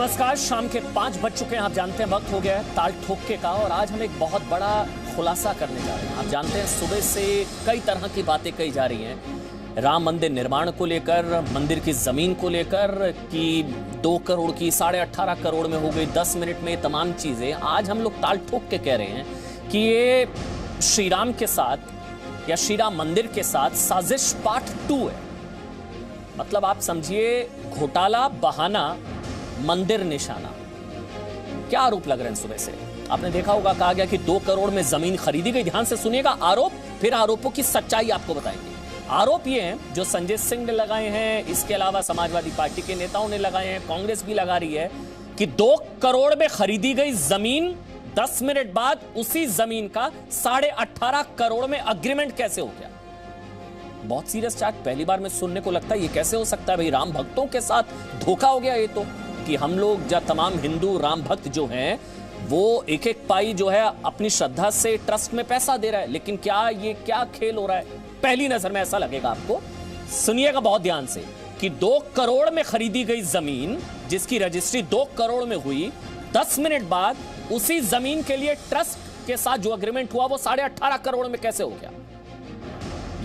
नमस्कार, शाम के 5 बज चुके हैं। आप जानते हैं वक्त हो गया है ताल ठोके का, और आज हम एक बहुत बड़ा खुलासा करने जा रहे हैं। आप जानते हैं सुबह से कई तरह की बातें कही जा रही हैं, राम मंदिर निर्माण को लेकर, मंदिर की जमीन को लेकर, कि 2 करोड़ की 18.5 करोड़ में हो गई 10 मिनट में, तमाम चीजें। आज हम लोग ताल ठोक के कह रहे हैं कि ये श्री राम के साथ या श्री राम मंदिर के साथ साजिश पार्ट 2 है। मतलब आप समझिए, घोटाला, बहाना, मंदिर निशाना। क्या आरोप लग रहे हैं सुबह से? आपने देखा होगा, कहा गया कि 2 करोड़ में जमीन खरीदी गई। ध्यान से सुनिएगा आरोप, फिर आरोपों की सच्चाई आपको बताएंगे। आरोप ये हैं जो संजय सिंह ने लगाए हैं, इसके अलावा समाजवादी पार्टी के नेताओं ने लगाए हैं, कांग्रेस भी लगा रही है कि 2 करोड़ में खरीदी गई जमीन 10 मिनट बाद उसी जमीन का 18.5 करोड़ में अग्रीमेंट कैसे हो गया। बहुत सीरियस चार्ज, पहली बार में सुनने को लगता है ये कैसे हो सकता है भाई। राम भक्तों के साथ धोखा हो गया ये तो, कि हम लोग जब तमाम हिंदू राम भक्त जो हैं वो एक एक पाई जो है अपनी श्रद्धा से ट्रस्ट में पैसा दे रहा है। लेकिन क्या खेल हो रहा है? पहली नजर में ऐसा लगेगा आपको। सुनिएगा बहुत ध्यान से कि 2 करोड़ में खरीदी गई जमीन जिसकी रजिस्ट्री 2 करोड़ में हुई, 10 मिनट बाद उसी जमीन के लिए ट्रस्ट के साथ जो अग्रीमेंट हुआ वो 18.5 करोड़ में कैसे हो गया।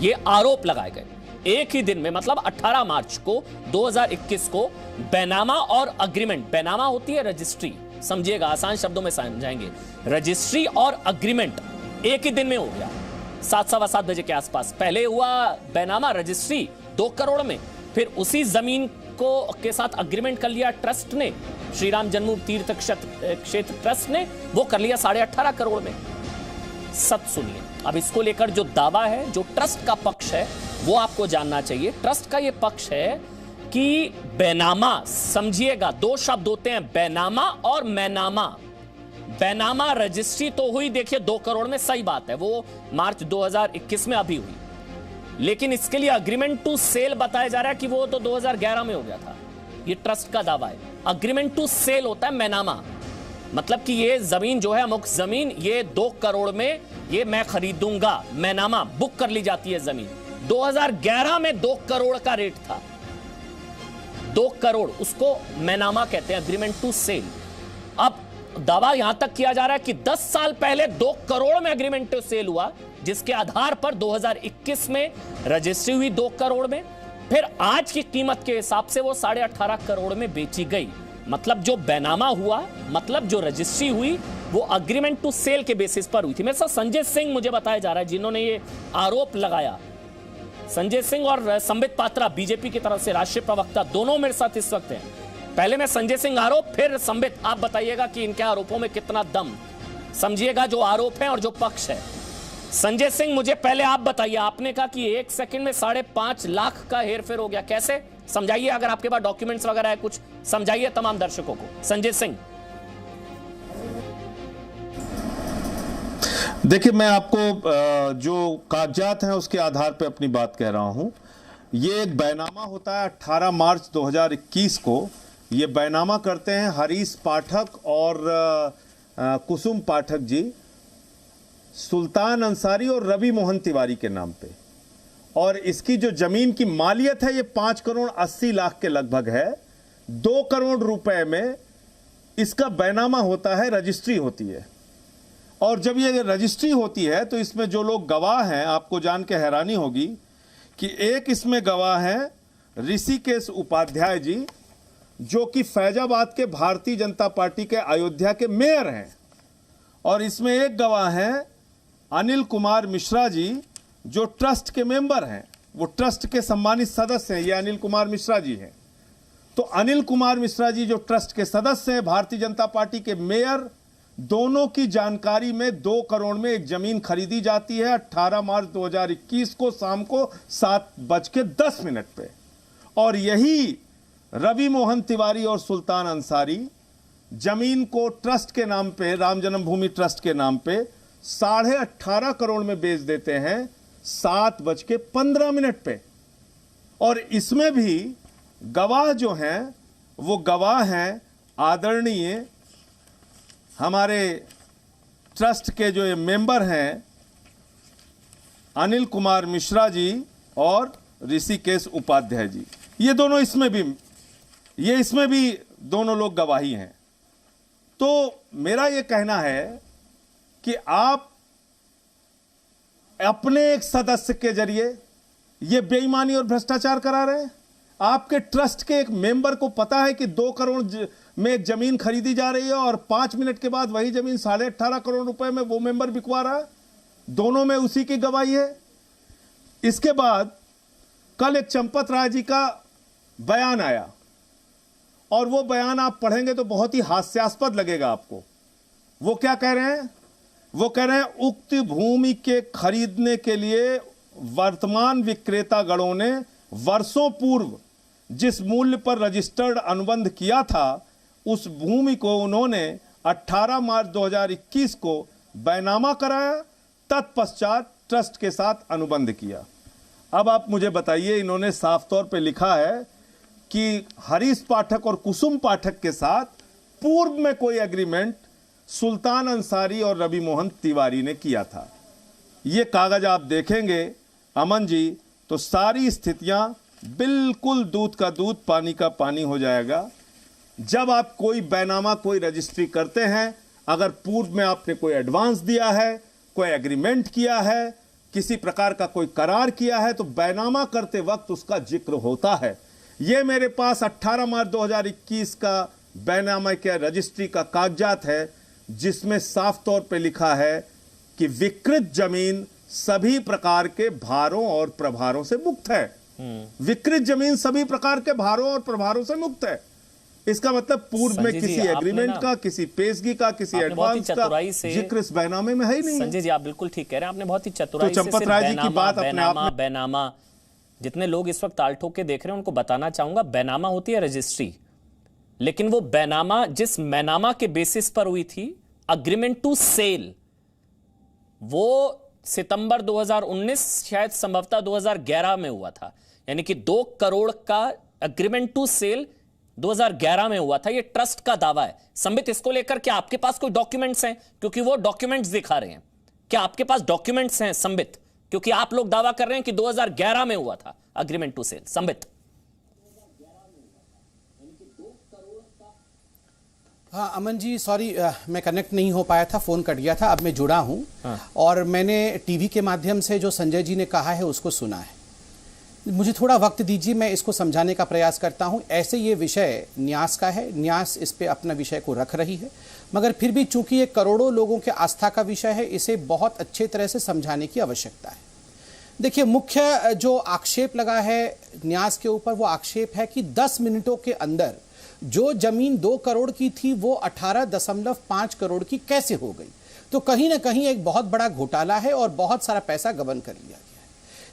ये आरोप लगाए गए एक ही दिन में, मतलब 18 मार्च को 2021 को बैनामा और अग्रीमेंट। बैनामा होती है रजिस्ट्री, समझिएगा, आसान शब्दों में समझाएंगे। रजिस्ट्री और अग्रीमेंट एक ही दिन में हो गया, 7-7 बजे के आसपास। पहले हुआ बैनामा, रजिस्ट्री 2 करोड़ में, फिर उसी जमीन को के साथ अग्रीमेंट कर लिया ट्रस्ट ने, श्री राम जन्मभूमि तीर्थ क्षेत्र ट्रस्ट ने, वो कर लिया 18.5 करोड़ में। सच सुनिए, अब इसको लेकर जो दावा है, जो ट्रस्ट का पक्ष है, वो आपको जानना चाहिए। ट्रस्ट का ये पक्ष है कि बैनामा, समझिएगा 2 शब्द होते हैं, बैनामा और मैनामा। बैनामा रजिस्ट्री तो हुई, देखिए 2 करोड़ में, सही बात है, वो मार्च 2021 में अभी हुई। लेकिन इसके लिए अग्रीमेंट टू सेल बताया जा रहा है कि वो तो 2011 में हो गया था। ये ट्रस्ट का दावा है। अग्रीमेंट टू सेल होता है मैनामा, मतलब कि ये जमीन जो है, अमुक जमीन, ये 2 करोड़ में ये मैं खरीदूंगा, मैनामा बुक कर ली जाती है जमीन। 2011 में 2 करोड़ का रेट था, 2 करोड़, उसको मैनामा कहते हैं, अग्रीमेंट टू सेल। अब दावा यहां तक किया जा रहा है कि 10 साल पहले 2 करोड़ में अग्रीमेंट टू सेल हुआ, जिसके आधार पर 2021 में रजिस्ट्री हुई 2 करोड़ में, फिर आज की कीमत के हिसाब से वो 18.5 करोड़ में बेची गई। मतलब जो बैनामा हुआ, मतलब जो रजिस्ट्री हुई, वो अग्रीमेंट टू सेल के बेसिस पर हुई थी। मेरे साथ संजय सिंह मुझे बताया जा रहा है, जिन्होंने ये आरोप लगाया। संजय सिंह और संबित पात्रा, बीजेपी की तरफ से राष्ट्रीय प्रवक्ता, दोनों मेरे साथ इस वक्त हैं। पहले मैं संजय सिंह आरोप, फिर संबित, आप बताइएगा कि इनके आरोपों में कितना दम। समझिएगा जो आरोप है और जो पक्ष है। संजय सिंह, मुझे पहले आप बताइए, आपने कहा कि 1 सेकंड में 5.5 लाख का हेरफेर हो गया, कैसे? समझाइए, अगर आपके पास डॉक्यूमेंट्स वगैरह है कुछ, समझाइए तमाम दर्शकों को। संजय सिंह। देखिए, मैं आपको जो कागजात हैं उसके आधार पर अपनी बात कह रहा हूं। ये एक बैनामा होता है 18 मार्च 2021 को। ये बैनामा करते हैं हरीश पाठक और कुसुम पाठक जी, सुल्तान अंसारी और रवि मोहन तिवारी के नाम पे। और इसकी जो जमीन की मालियत है ये 5 करोड़ 80 लाख के लगभग है। 2 करोड़ रुपए में इसका बैनामा होता है, रजिस्ट्री होती है। और जब ये रजिस्ट्री होती है तो इसमें जो लोग गवाह हैं, आपको जान के हैरानी होगी कि एक इसमें गवाह हैं ऋषिकेश उपाध्याय जी, जो कि फैजाबाद के भारतीय जनता पार्टी के अयोध्या के मेयर हैं। और इसमें एक गवाह हैं अनिल कुमार मिश्रा जी, जो ट्रस्ट के मेंबर हैं, वो ट्रस्ट के सम्मानित सदस्य हैं। ये अनिल कुमार मिश्रा जी हैं। तो अनिल कुमार मिश्रा जी जो ट्रस्ट के सदस्य हैं, भारतीय जनता पार्टी के मेयर, दोनों की जानकारी में 2 करोड़ में एक जमीन खरीदी जाती है 18 मार्च 2021 को शाम को 7:10 पे। और यही रवि मोहन तिवारी और सुल्तान अंसारी जमीन को ट्रस्ट के नाम पे, राम जन्मभूमि ट्रस्ट के नाम पे 18.5 करोड़ में बेच देते हैं 7:15 पे। और इसमें भी गवाह जो हैं वो गवाह हैं आदरणीय हमारे ट्रस्ट के जो ये मेंबर हैं अनिल कुमार मिश्रा जी और ऋषिकेश उपाध्याय जी। ये दोनों इसमें भी दोनों लोग गवाही हैं। तो मेरा ये कहना है कि आप अपने एक सदस्य के जरिए ये बेईमानी और भ्रष्टाचार करा रहे हैं। आपके ट्रस्ट के एक मेंबर को पता है कि 2 करोड़ में एक जमीन खरीदी जा रही है और 5 मिनट के बाद वही जमीन 18.5 करोड़ रुपए में वो मेंबर बिकवा रहा है। दोनों में उसी की गवाही है। इसके बाद कल एक चंपत राय जी का बयान आया और वो बयान आप पढ़ेंगे तो बहुत ही हास्यास्पद लगेगा आपको। वो क्या कह रहे हैं? वो कह रहे हैं उक्त भूमि के खरीदने के लिए वर्तमान विक्रेता गणों ने वर्षों पूर्व जिस मूल्य पर रजिस्टर्ड अनुबंध किया था उस भूमि को उन्होंने 18 मार्च 2021 को बैनामा कराया, तत्पश्चात ट्रस्ट के साथ अनुबंध किया। अब आप मुझे बताइए, इन्होंने साफ तौर पे लिखा है कि हरीश पाठक और कुसुम पाठक के साथ पूर्व में कोई एग्रीमेंट सुल्तान अंसारी और रवि मोहन तिवारी ने किया था। ये कागज आप देखेंगे अमन जी तो सारी स्थितियां बिल्कुल दूध का दूध पानी का पानी हो जाएगा। जब आप कोई बैनामा कोई रजिस्ट्री करते हैं, अगर पूर्व में आपने कोई एडवांस दिया है, कोई एग्रीमेंट किया है, किसी प्रकार का कोई करार किया है, तो बैनामा करते वक्त उसका जिक्र होता है। ये मेरे पास 18 मार्च 2021 का बैनामा के रजिस्ट्री का कागजात है जिसमें साफ तौर पे लिखा है कि विकृत जमीन सभी प्रकार के भारों और प्रभारों से मुक्त है। विकृत जमीन सभी प्रकार के भारों और प्रभारों से मुक्त है। इसका मतलब पूर्व में किसी एग्रीमेंट का, किसी पेशगी का, किसी एडवांस का जिक्र इस बैनामे में है ही नहीं। संजय जी आप बिल्कुल ठीक कह रहे हैं, आपने बहुत ही चतुराई से चंपत राय जी की बात अपने आप में बैनामा, जितने लोग इस वक्त ताल ठोक के देख रहे हैं उनको बताना चाहूंगा, बैनामा होती है रजिस्ट्री, लेकिन वो बैनामा जिस मैनामा के बेसिस पर हुई थी अग्रीमेंट टू सेल, वो सितंबर 2019 शायद संभवतः 2011 में हुआ था। यानी कि 2 करोड़ का एग्रीमेंट टू सेल 2011 में हुआ था। ये ट्रस्ट का दावा है। संबित, इसको लेकर क्या आपके पास कोई डॉक्यूमेंट्स हैं? क्योंकि वो डॉक्यूमेंट्स दिखा रहे हैं। क्या आपके पास डॉक्यूमेंट्स हैं संबित? क्योंकि आप लोग दावा कर रहे हैं कि 2011 में हुआ था एग्रीमेंट टू सेल। संबित। हाँ अमन जी, सॉरी मैं कनेक्ट नहीं हो पाया था, फ़ोन कट गया था। अब मैं जुड़ा हूँ और मैंने टीवी के माध्यम से जो संजय जी ने कहा है उसको सुना है। मुझे थोड़ा वक्त दीजिए, मैं इसको समझाने का प्रयास करता हूँ। ऐसे ये विषय न्यास का है, न्यास इस पे अपना विषय को रख रही है, मगर फिर भी चूंकि ये करोड़ों लोगों के आस्था का विषय है, इसे बहुत अच्छे तरह से समझाने की आवश्यकता है। देखिए, मुख्य जो आक्षेप लगा है न्यास के ऊपर, वो आक्षेप है कि 10 मिनटों के अंदर जो जमीन 2 करोड़ की थी वो 18.5 करोड़ की कैसे हो गई। तो कहीं ना कहीं एक बहुत बड़ा घोटाला है और बहुत सारा पैसा गबन कर लिया गया है।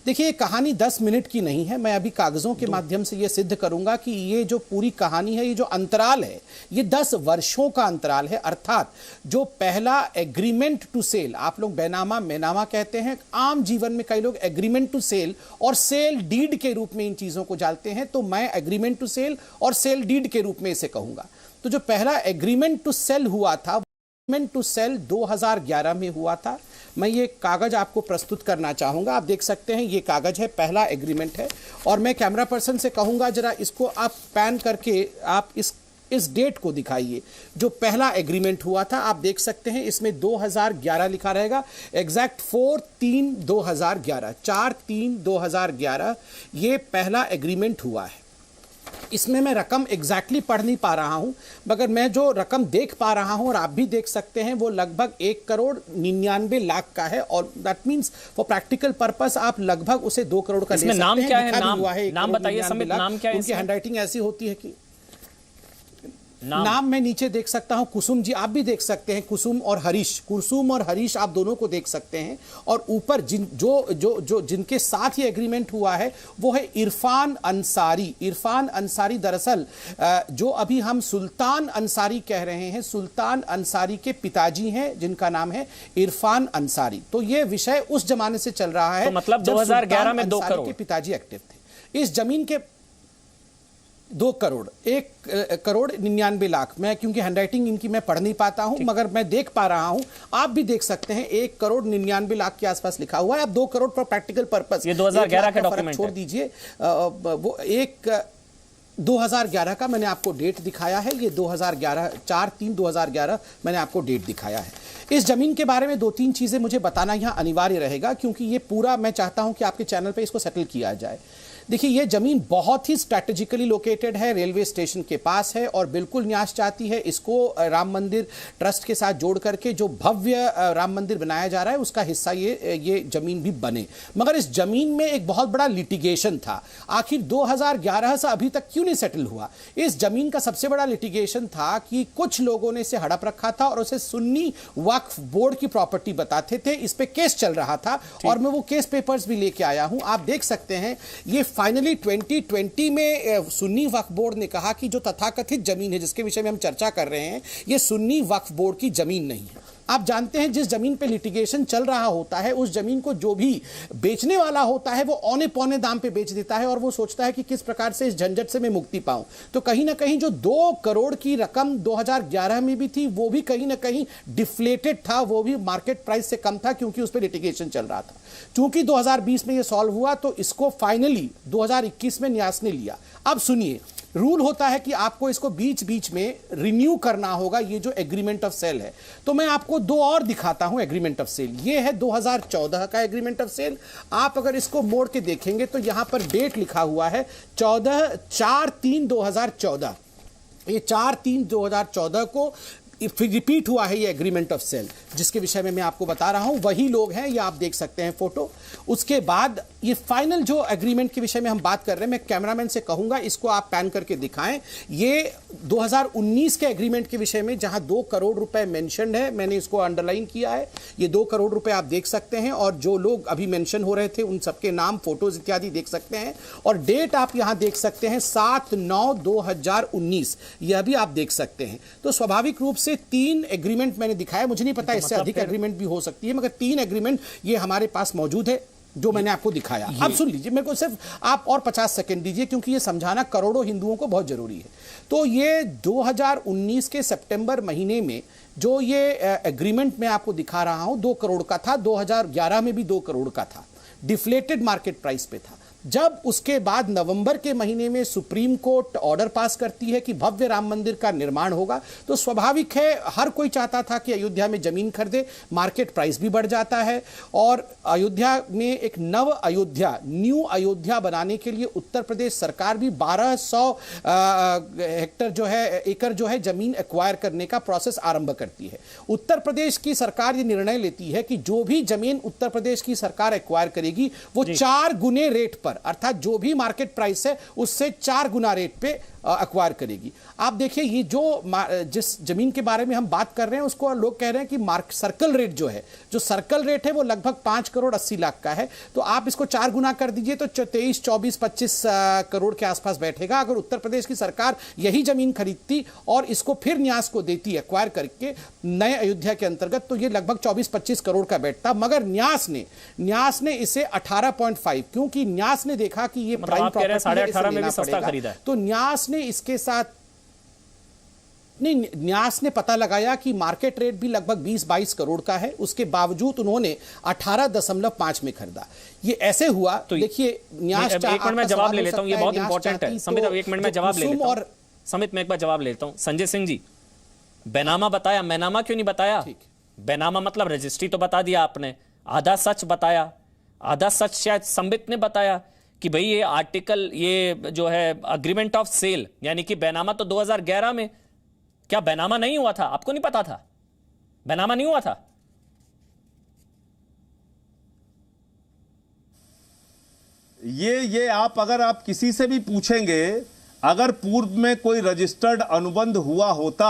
देखिए, ये कहानी 10 मिनट की नहीं है। मैं अभी कागजों के माध्यम से ये सिद्ध करूंगा कि ये जो पूरी कहानी है, ये जो अंतराल है, ये 10 वर्षों का अंतराल है। अर्थात जो पहला एग्रीमेंट टू सेल, आप लोग बैनामा मैनामा कहते हैं, आम जीवन में कई लोग एग्रीमेंट टू सेल और सेल डीड के रूप में इन चीजों को जानते हैं, तो मैं एग्रीमेंट टू सेल और सेल डीड के रूप में इसे कहूंगा। तो जो पहला एग्रीमेंट टू सेल हुआ था, एग्रीमेंट टू सेल 2011 में हुआ था। मैं ये कागज आपको प्रस्तुत करना चाहूंगा। आप देख सकते हैं ये कागज है, पहला एग्रीमेंट है। और मैं कैमरा पर्सन से कहूंगा जरा इसको आप पैन करके आप इस डेट को दिखाइए जो पहला एग्रीमेंट हुआ था। आप देख सकते हैं इसमें 2011 लिखा रहेगा, एग्जैक्ट 4/3/2011, 4/3/2011 ये पहला एग्रीमेंट हुआ है। इसमें मैं रकम एग्जैक्टली पढ़ नहीं पा रहा हूं, मगर मैं जो रकम देख पा रहा हूं और आप भी देख सकते हैं वो लगभग 1,99,00,000 का है। और that means for practical purpose आप लगभग उसे 2 करोड़ का ले सकते हैं। नाम क्या है? नाम बताइए समित, नाम क्या है? उनकी हैंडराइटिंग ऐसी होती है कि नाम मैं नीचे देख सकता हूं, कुसुम जी आप भी देख सकते हैं, कुसुम और हरीश आप दोनों को देख सकते हैं। और ऊपर जिनके साथ ये एग्रीमेंट हुआ है वो है इरफान अंसारी। दरअसल जो अभी हम सुल्तान अंसारी कह रहे हैं, सुल्तान अंसारी के पिताजी हैं जिनका नाम है इरफान अंसारी। तो ये विषय उस जमाने से चल रहा है, तो मतलब 2011 में 2 करोड़ के पिताजी एक्टिव थे। इस जमीन के 2 करोड़ 1,99,00,000 मैं, क्योंकि हैंडराइटिंग इनकी मैं पढ़ नहीं पाता हूं, मगर मैं देख पा रहा हूं, आप भी देख सकते हैं 1,99,00,000 के आसपास लिखा हुआ है। अब 2 करोड़ पर प्रैक्टिकल पर्पस, ये 2011 का डॉक्यूमेंट छोड़ दीजिए, वो एक 2011 का मैंने आपको डेट दिखाया है, ये 2011 4/3/2011 मैंने आपको डेट दिखाया है। इस जमीन के बारे में 2-3 चीजें मुझे बताना यहां अनिवार्य रहेगा, क्योंकि ये पूरा मैं चाहता हूं कि आपके चैनल पे इसको सेटल किया जाए। देखिए, ये जमीन बहुत ही स्ट्रैटेजिकली लोकेटेड है, रेलवे स्टेशन के पास है और बिल्कुल न्यास चाहती है इसको राम मंदिर ट्रस्ट के साथ जोड़ करके जो भव्य राम मंदिर बनाया जा रहा है उसका हिस्सा ये जमीन भी बने। मगर इस जमीन में एक बहुत बड़ा लिटिगेशन था। आखिर 2011 से अभी तक क्यों नहीं सेटल हुआ? इस जमीन का सबसे बड़ा लिटिगेशन था कि कुछ लोगों ने इसे हड़प रखा था और उसे सुन्नी वक्फ बोर्ड की प्रॉपर्टी बताते थे। इस पे केस चल रहा था और मैं वो केस पेपर्स भी लेके आया हूं, आप देख सकते हैं। ये फाइनली 2020 में सुन्नी वक्फ बोर्ड ने कहा कि जो तथाकथित जमीन है जिसके विषय में हम चर्चा कर रहे हैं, ये सुन्नी वक्फ बोर्ड की जमीन नहीं है। आप जानते हैं जिस जमीन पे लिटिगेशन चल रहा होता है उस जमीन को जो भी बेचने वाला होता है वो औने पौने दाम पे बेच देता है और वो सोचता है कि किस प्रकार से इस झंझट से मैं मुक्ति पाऊं। तो कहीं ना कहीं जो 2 करोड़ की रकम 2011 में भी थी वो भी कहीं ना कहीं डिफ्लेटेड था, वो भी मार्केट प्राइस से कम था क्योंकि उस पर लिटिगेशन चल रहा था। चूंकि 2020 में ये सॉल्व हुआ तो इसको फाइनली 2021 में न्यास ने लिया। अब सुनिए, रूल होता है कि आपको इसको बीच बीच में रिन्यू करना होगा, ये जो एग्रीमेंट ऑफ सेल है। तो मैं आपको 2 और दिखाता हूं एग्रीमेंट ऑफ सेल। ये है 2014 का एग्रीमेंट ऑफ सेल। आप अगर इसको मोड़ के देखेंगे तो यहां पर डेट लिखा हुआ है 4/3/2014। ये 4/3/2014 को फिर रिपीट हुआ है ये एग्रीमेंट ऑफ सेल, जिसके विषय में मैं आपको बता रहा हूं। वही लोग हैं, ये आप देख सकते हैं फोटो। उसके बाद ये फाइनल जो एग्रीमेंट के विषय में हम बात कर रहे हैं, मैं कैमरामैन से कहूंगा इसको आप पैन करके दिखाएं। ये 2019 के एग्रीमेंट के विषय में जहां 2 करोड़ रुपए मेंशन है, मैंने इसको अंडरलाइन किया है। ये 2 करोड़ रुपए आप देख सकते हैं और जो लोग अभी मेंशन हो रहे थे उन सबके नाम, फोटोज इत्यादि देख सकते हैं। और डेट आप यहां देख सकते हैं 7/9/2019, यह भी आप देख सकते हैं। तो स्वाभाविक रूप से 3 एग्रीमेंट मैंने दिखाया। मुझे नहीं पता इससे अधिक एग्रीमेंट भी हो सकती है, मगर 3 एग्रीमेंट ये हमारे पास मौजूद है जो मैंने आपको दिखाया। अब सुन लीजिए, मेरे को सिर्फ आप और 50 सेकंड दीजिए क्योंकि ये समझाना करोड़ों हिंदुओं को बहुत जरूरी है। तो ये 2019 के सितंबर महीने में जो ये एग्रीमेंट मैं आपको दिखा रहा हूं 2 करोड़ का था, 2011 में भी 2 करोड़ का था, डिफ्लेटेड मार्केट प्राइस पे था। जब उसके बाद नवंबर के महीने में सुप्रीम कोर्ट ऑर्डर पास करती है कि भव्य राम मंदिर का निर्माण होगा, तो स्वाभाविक है हर कोई चाहता था कि अयोध्या में जमीन खरीदे, मार्केट प्राइस भी बढ़ जाता है। और अयोध्या में एक न्यू अयोध्या बनाने के लिए उत्तर प्रदेश सरकार भी 1200 हेक्टर जो है एकड़ जो है जमीन एक्वायर करने का प्रोसेस आरंभ करती है। उत्तर प्रदेश की सरकार ये निर्णय लेती है कि जो भी जमीन उत्तर प्रदेश की सरकार एक्वायर करेगी वो 4 गुने रेट पर, अर्थात जो भी मार्केट प्राइस है उससे 4 गुना रेट पे एक्वायर करेगी। आप देखिए, ये जिस जमीन के बारे में हम बात कर रहे हैं उसको लोग कह रहे हैं कि सर्कल रेट जो सर्कल रेट है वो लगभग 5 करोड़ 80 लाख का है। तो आप इसको 4 गुना कर दीजिए तो 23, 24, 25 करोड़ के आसपास बैठेगा। अगर उत्तर प्रदेश की सरकार यही जमीन खरीदती और इसको फिर न्यास को देती एक्वायर करके नए अयोध्या के अंतर्गत, तो ये लगभग 24-25 करोड़ का बैठता। मगर न्यास ने इसे 18.5, क्योंकि न्यास ने देखा कि ये प्राइम प्रॉपर्टी 18.5 में भी सस्ता खरीदा है, तो न्यास ने इसके साथ न्यास ने पता लगाया कि मार्केट रेट भी लगभग 20-22 करोड़ का है, उसके बावजूद उन्होंने 18.5 में खरीदा। ये ऐसे हुआ। तो देखिए, न्यास 1 मिनट में जवाब ले लेता हूं, ये बहुत इंपॉर्टेंट है। समित, अब 1 मिनट में जवाब ले लेता हूं। समित, मैं एक बार जवाब लेता हूं। संजय सिंह जी, बैनामा बताया, मैनामा क्यों नहीं बताया? बैनामा मतलब रजिस्ट्री तो बता दिया आपने, आधा सच बताया। आधा सच शायद संबित ने बताया कि भाई ये आर्टिकल, ये जो है अग्रीमेंट ऑफ सेल, यानी कि बैनामा तो 2011 में, क्या बैनामा नहीं हुआ था? आपको नहीं पता था बैनामा नहीं हुआ था? ये आप अगर आप किसी से भी पूछेंगे, अगर पूर्व में कोई रजिस्टर्ड अनुबंध हुआ होता,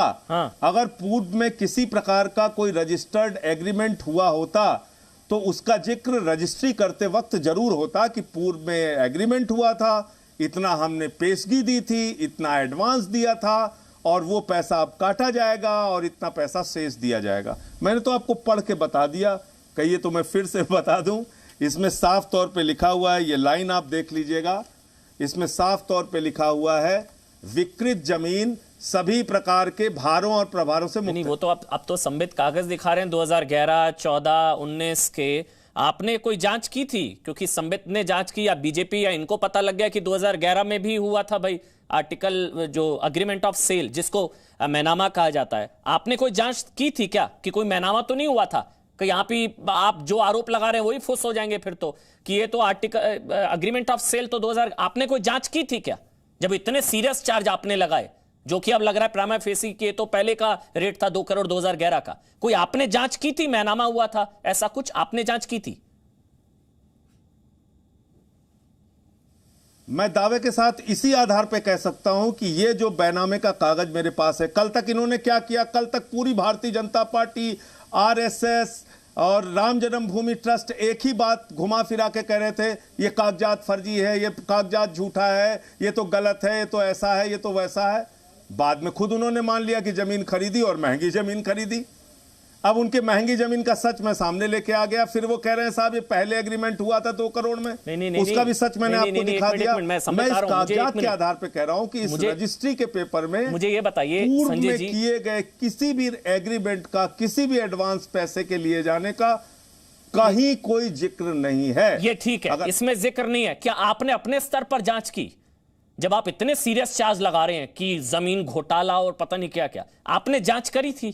अगर पूर्व में किसी प्रकार का कोई रजिस्टर्ड एग्रीमेंट हुआ होता तो उसका जिक्र रजिस्ट्री करते वक्त जरूर होता कि पूर्व में एग्रीमेंट हुआ था, इतना हमने पेशगी दी थी, इतना एडवांस दिया था और वो पैसा अब काटा जाएगा और इतना पैसा शेष दिया जाएगा। मैंने तो आपको पढ़ के बता दिया, कहिए तो मैं फिर से बता दूं। इसमें साफ तौर पे लिखा हुआ है, ये लाइन आप देख लीजिएगा, इसमें साफ तौर पे लिखा हुआ है विकृत जमीन सभी प्रकार के भारों और प्रभारों से मुक्त। नहीं, वो तो अब तो संबित कागज दिखा रहे हैं 2011, 14, 19 के। आपने कोई जांच की थी? क्योंकि संबित ने जांच की या बीजेपी या इनको पता लग गया कि 2011 में भी हुआ था भाई आर्टिकल जो अग्रीमेंट ऑफ सेल जिसको मैनामा कहा जाता है, आपने कोई जांच की थी क्या कि कोई मैनामा तो नहीं हुआ था? कि यहाँ पे आप जो आरोप लगा रहे हैं वही फुस हो जाएंगे फिर तो, कि ये तो आर्टिकल अग्रीमेंट ऑफ सेल तो 2000, आपने कोई जांच की थी क्या जब इतने सीरियस चार्ज आपने लगाए, जो कि अब लग रहा है प्राइमा फेसी के तो पहले का रेट था 2 करोड़ 2011 का? कोई आपने जांच की थी? मैनामा हुआ था ऐसा कुछ आपने जांच की थी? मैं दावे के साथ इसी आधार पर कह सकता हूं कि ये जो बैनामे का कागज मेरे पास है, कल तक इन्होंने क्या किया, कल तक पूरी भारतीय जनता पार्टी, आरएसएस और राम जन्मभूमि ट्रस्ट एक ही बात घुमा फिरा के कह रहे थे, ये कागजात फर्जी है, ये कागजात झूठा है, ये तो गलत है, ये तो ऐसा है, ये तो वैसा है। बाद में खुद उन्होंने मान लिया कि जमीन खरीदी और महंगी जमीन खरीदी। अब उनके महंगी जमीन का सच मैं सामने लेके आ गया, फिर वो कह रहे हैं साहब ये पहले एग्रीमेंट हुआ था 2 करोड़ में, उसका भी सच मैंने आपको दिखा दिया। मैं इस कागजात के आधार पे कह रहा हूं कि इस रजिस्ट्री के पेपर में मुझे ये बताइए पूर्व में किए गए किसी भी एग्रीमेंट का, किसी भी एडवांस पैसे के लिए जाने का कहीं कोई जिक्र नहीं है। ये ठीक है, इसमें जिक्र नहीं है। क्या आपने अपने स्तर पर जांच की? जब आप इतने सीरियस चार्ज लगा रहे हैं कि जमीन घोटाला और पता नहीं क्या क्या, आपने जांच करी थी?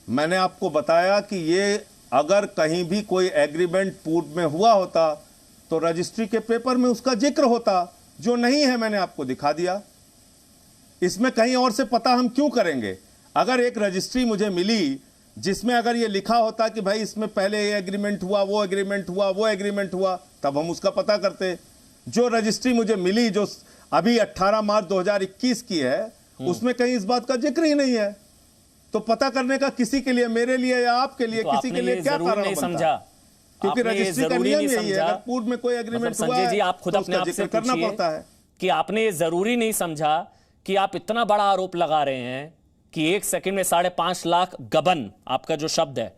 मैंने आपको बताया कि ये अगर कहीं भी कोई एग्रीमेंट पूर्व में हुआ होता तो रजिस्ट्री के पेपर में उसका जिक्र होता, जो नहीं है मैंने आपको दिखा दिया। इसमें कहीं और से पता हम क्यों करेंगे? अगर एक रजिस्ट्री मुझे मिली जिसमें अगर ये लिखा होता कि भाई इसमें पहले ये एग्रीमेंट हुआ, वो एग्रीमेंट हुआ, वो एग्रीमेंट हुआ, तब हम उसका पता करते। जो रजिस्ट्री मुझे मिली जो अभी 18 मार्च 2021 की है, उसमें कहीं इस बात का जिक्र ही नहीं है। तो पता करने का किसी के लिए, मेरे लिए या आपके लिए, तो किसी के लिए क्या कारण नहीं समझा? क्योंकि रजिस्ट्री का नियम यही है, अगर पूर्व में कोई एग्रीमेंट हुआ है, संजय जी आप खुद अपने आप से करना पड़ता है कि आपने ये जरूरी नहीं समझा कि आप इतना बड़ा आरोप लगा रहे हैं कि 1 सेकंड में 5.5 लाख गबन, आपका जो शब्द है,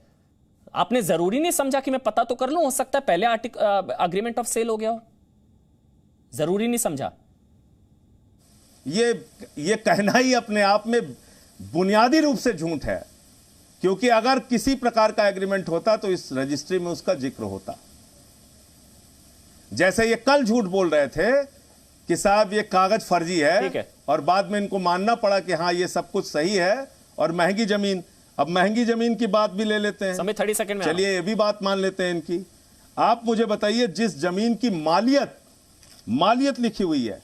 आपने जरूरी नहीं समझा कि मैं पता तो कर लूं, हो सकता है पहले अग्रीमेंट ऑफ सेल हो गया हो? जरूरी नहीं समझा? ये कहना ही अपने आप में बुनियादी रूप से झूठ है, क्योंकि अगर किसी प्रकार का एग्रीमेंट होता तो इस रजिस्ट्री में उसका जिक्र होता। जैसे ये कल झूठ बोल रहे थे कि साहब ये कागज फर्जी है, और बाद में इनको मानना पड़ा कि हाँ ये सब कुछ सही है, और महंगी जमीन, अब महंगी जमीन की बात भी ले लेते हैं, समय 30 सेकंड में चलिए ये भी बात मान लेते हैं इनकी। आप मुझे बताइए, जिस जमीन की मालियत लिखी हुई है,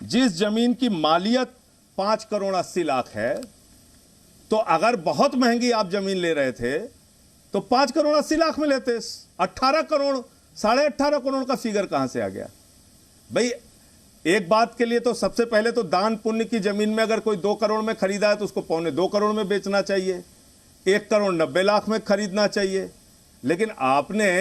जिस जमीन की मालियत 5 करोड़ 80 लाख है, तो अगर बहुत महंगी आप जमीन ले रहे थे तो 5 करोड़ 80 लाख में लेते। 18 करोड़ 18.5 करोड़ का फिगर कहां से आ गया भाई? एक बात के लिए तो सबसे पहले तो दान पुण्य की जमीन में अगर कोई 2 करोड़ में खरीदा है तो उसको 2.25 करोड़ में बेचना चाहिए, 1 करोड़ 90 लाख में खरीदना चाहिए। लेकिन आपने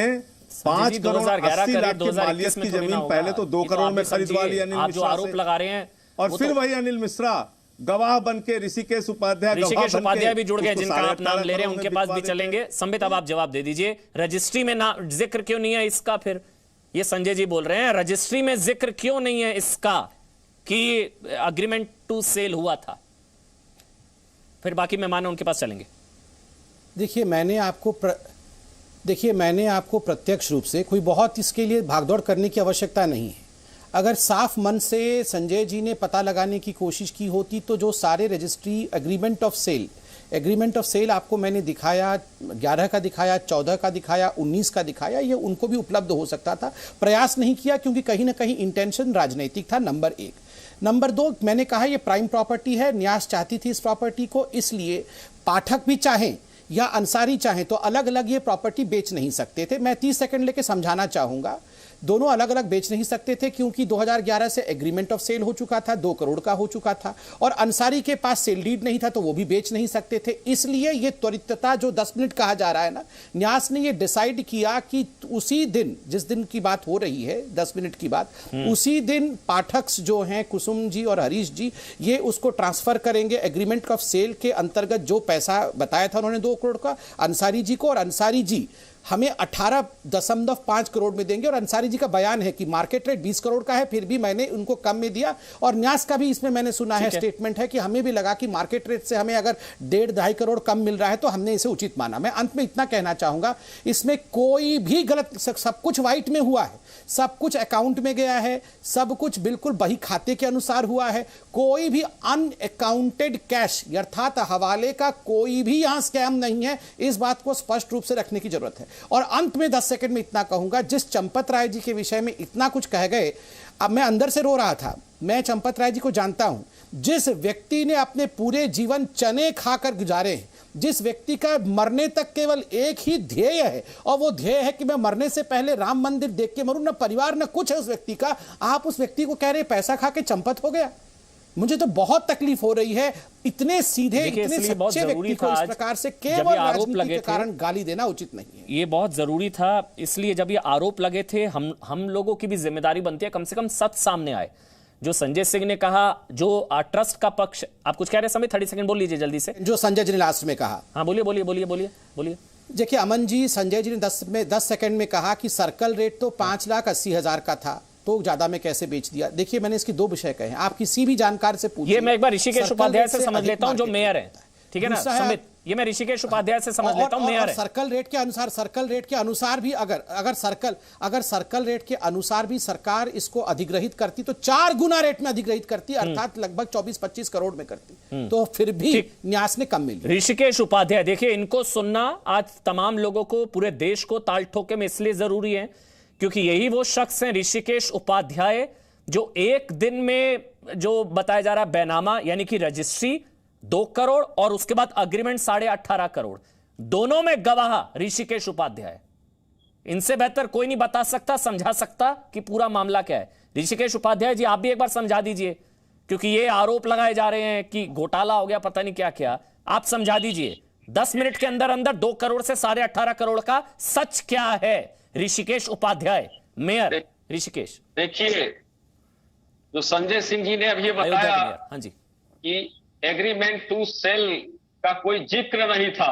5 करोड़ 80 लाख की मालियत की जमीन पहले तो 2 करोड़ में खरीदवा ली अनिल मिश्रा से। आरोप लगा रहे हैं, और फिर वही अनिल मिश्रा गवाह बन के ऋषिकेश उपाध्याय भी जुड़ गए, जिनका आप नाम ले रहे हैं, उनके पास भी चलेंगे। संबित, अब आप जवाब दे दीजिए, रजिस्ट्री में ना जिक्र क्यों नहीं है इसका? फिर ये संजय जी बोल रहे हैं रजिस्ट्री में जिक्र क्यों नहीं है इसका कि अग्रीमेंट टू सेल हुआ था? फिर बाकी मेहमान उनके पास चलेंगे। देखिए मैंने आपको प्रत्यक्ष रूप से, कोई बहुत इसके लिए भागदौड़ करने की आवश्यकता नहीं है। अगर साफ मन से संजय जी ने पता लगाने की कोशिश की होती तो जो सारे रजिस्ट्री एग्रीमेंट ऑफ सेल आपको मैंने दिखाया, 11 का दिखाया, 14 का दिखाया, 19 का दिखाया, ये उनको भी उपलब्ध हो सकता था। प्रयास नहीं किया क्योंकि कहीं ना कहीं इंटेंशन राजनीतिक था, नंबर 1। नंबर 2, मैंने कहा ये प्राइम प्रॉपर्टी है, न्यास चाहती थी इस प्रॉपर्टी को, इसलिए पाठक भी चाहें या अंसारी चाहें तो अलग अलग ये प्रॉपर्टी बेच नहीं सकते थे। मैं 30 सेकंड लेके समझाना चाहूंगा। दोनों अलग अलग बेच नहीं सकते थे क्योंकि 2011 से एग्रीमेंट ऑफ सेल हो चुका था, 2 करोड़ का हो चुका था, और अंसारी के पास सेल डीड नहीं था तो वो भी बेच नहीं सकते थे। इसलिए ये त्वरितता जो 10 मिनट कहा जा रहा है ना, न्यास ने ये डिसाइड किया कि उसी दिन, जिस दिन की बात हो रही है 10 मिनट की बात, उसी दिन पाठक जो हैं कुसुम जी और हरीश जी, ये उसको ट्रांसफर करेंगे एग्रीमेंट ऑफ सेल के अंतर्गत। जो पैसा बताया था उन्होंने 2 करोड़ का अंसारी जी को, और अंसारी जी हमें 18.5 करोड़ में देंगे। और अंसारी जी का बयान है कि मार्केट रेट 20 करोड़ का है, फिर भी मैंने उनको कम में दिया। और न्यास का भी इसमें मैंने सुना है स्टेटमेंट है कि हमें भी लगा कि मार्केट रेट से हमें अगर 1.5-2.5 करोड़ कम मिल रहा है तो हमने इसे उचित माना। मैं अंत में इतना कहना चाहूंगा, इसमें कोई भी गलत, सब कुछ व्हाइट में हुआ है, सब कुछ अकाउंट में गया है, सब कुछ बिल्कुल बही खाते के अनुसार हुआ है। कोई भी अनअकाउंटेड कैश अर्थात हवाले का कोई भी यहां स्कैम नहीं है। इस बात को स्पष्ट रूप से रखने की जरूरत है। और अंत में 10 सेकंड में इतना कहूंगा, जिस चंपत राय जी के विषय में इतना कुछ कह गए, अब मैं अंदर से रो रहा था। मैं चंपत राय जी को जानता हूं, जिस व्यक्ति ने अपने पूरे जीवन चने खाकर गुजारे हैं, जिस व्यक्ति का मरने तक केवल एक ही ध्येय है और वो ध्येय है कि मैं मरने से पहले राम मंदिर देख के मरूं, ना परिवार ना कुछ है उस व्यक्ति का, आप उस व्यक्ति को कह रहे पैसा खा के चंपत हो गया। मुझे तो बहुत तकलीफ हो रही है। इतने सीधे, इतने सच्चे व्यक्ति को इस प्रकार से केवल राजनीति के कारण गाली देना उचित नहीं है। ये बहुत जरूरी था, इसलिए जब ये आरोप लगे थे, हम लोगों की भी जिम्मेदारी बनती है कम से कम सच सामने आए। जो संजय सिंह ने कहा, जो ट्रस्ट का पक्ष, आप कुछ कह रहे हैं समय, 30 सेकंड बोल लीजिए जल्दी से। जो संजय जी ने लास्ट में कहा, हाँ बोलिए बोलिए बोलिए बोलिए बोलिए। देखिए अमन जी, संजय जी ने 10 सेकंड में कहा कि सर्कल रेट तो 5,80,000 का था, तो ज्यादा में कैसे बेच दिया। देखिए मैंने इसकी 2 विषय कहे हैं, आप किसी भी जानकार से पूछिए। ये मैं एक बार ऋषिकेश उपाध्याय से समझ लेता हूं, जो मेयर है, ठीक है ना समित, ये मैं ऋषिकेश उपाध्याय से समझ लेता हूं, मेयर है। सर्कल रेट के अनुसार भी अगर सर्कल रेट के अनुसार भी सरकार इसको अधिग्रहित करती तो 4 गुना रेट में अधिग्रहित करती, अर्थात लगभग 24-25 करोड़ में करती, तो फिर भी न्यास ने कम मिली। ऋषिकेश उपाध्याय, देखिए इनको सुनना आज तमाम लोगों को, पूरे देश को ताल ठोके में इसलिए जरूरी है क्योंकि यही वो शख्स हैं, ऋषिकेश उपाध्याय, जो एक दिन में जो बताया जा रहा है बैनामा यानी कि रजिस्ट्री 2 करोड़ और उसके बाद अग्रीमेंट 18.5 करोड़, दोनों में गवाह ऋषिकेश उपाध्याय। इनसे बेहतर कोई नहीं बता सकता, समझा सकता कि पूरा मामला क्या है। ऋषिकेश उपाध्याय जी, आप भी एक बार समझा दीजिए, क्योंकि ये आरोप लगाए जा रहे हैं कि घोटाला हो गया, पता नहीं क्या क्या, आप समझा दीजिए 10 मिनट के अंदर अंदर 2 करोड़ से 18.5 करोड़ का सच क्या है। ऋषिकेश उपाध्याय, मेयर ऋषिकेश। देखिए, जो संजय सिंह जी ने अभी बताया, हाँ जी, कि एग्रीमेंट टू सेल का कोई जिक्र नहीं था,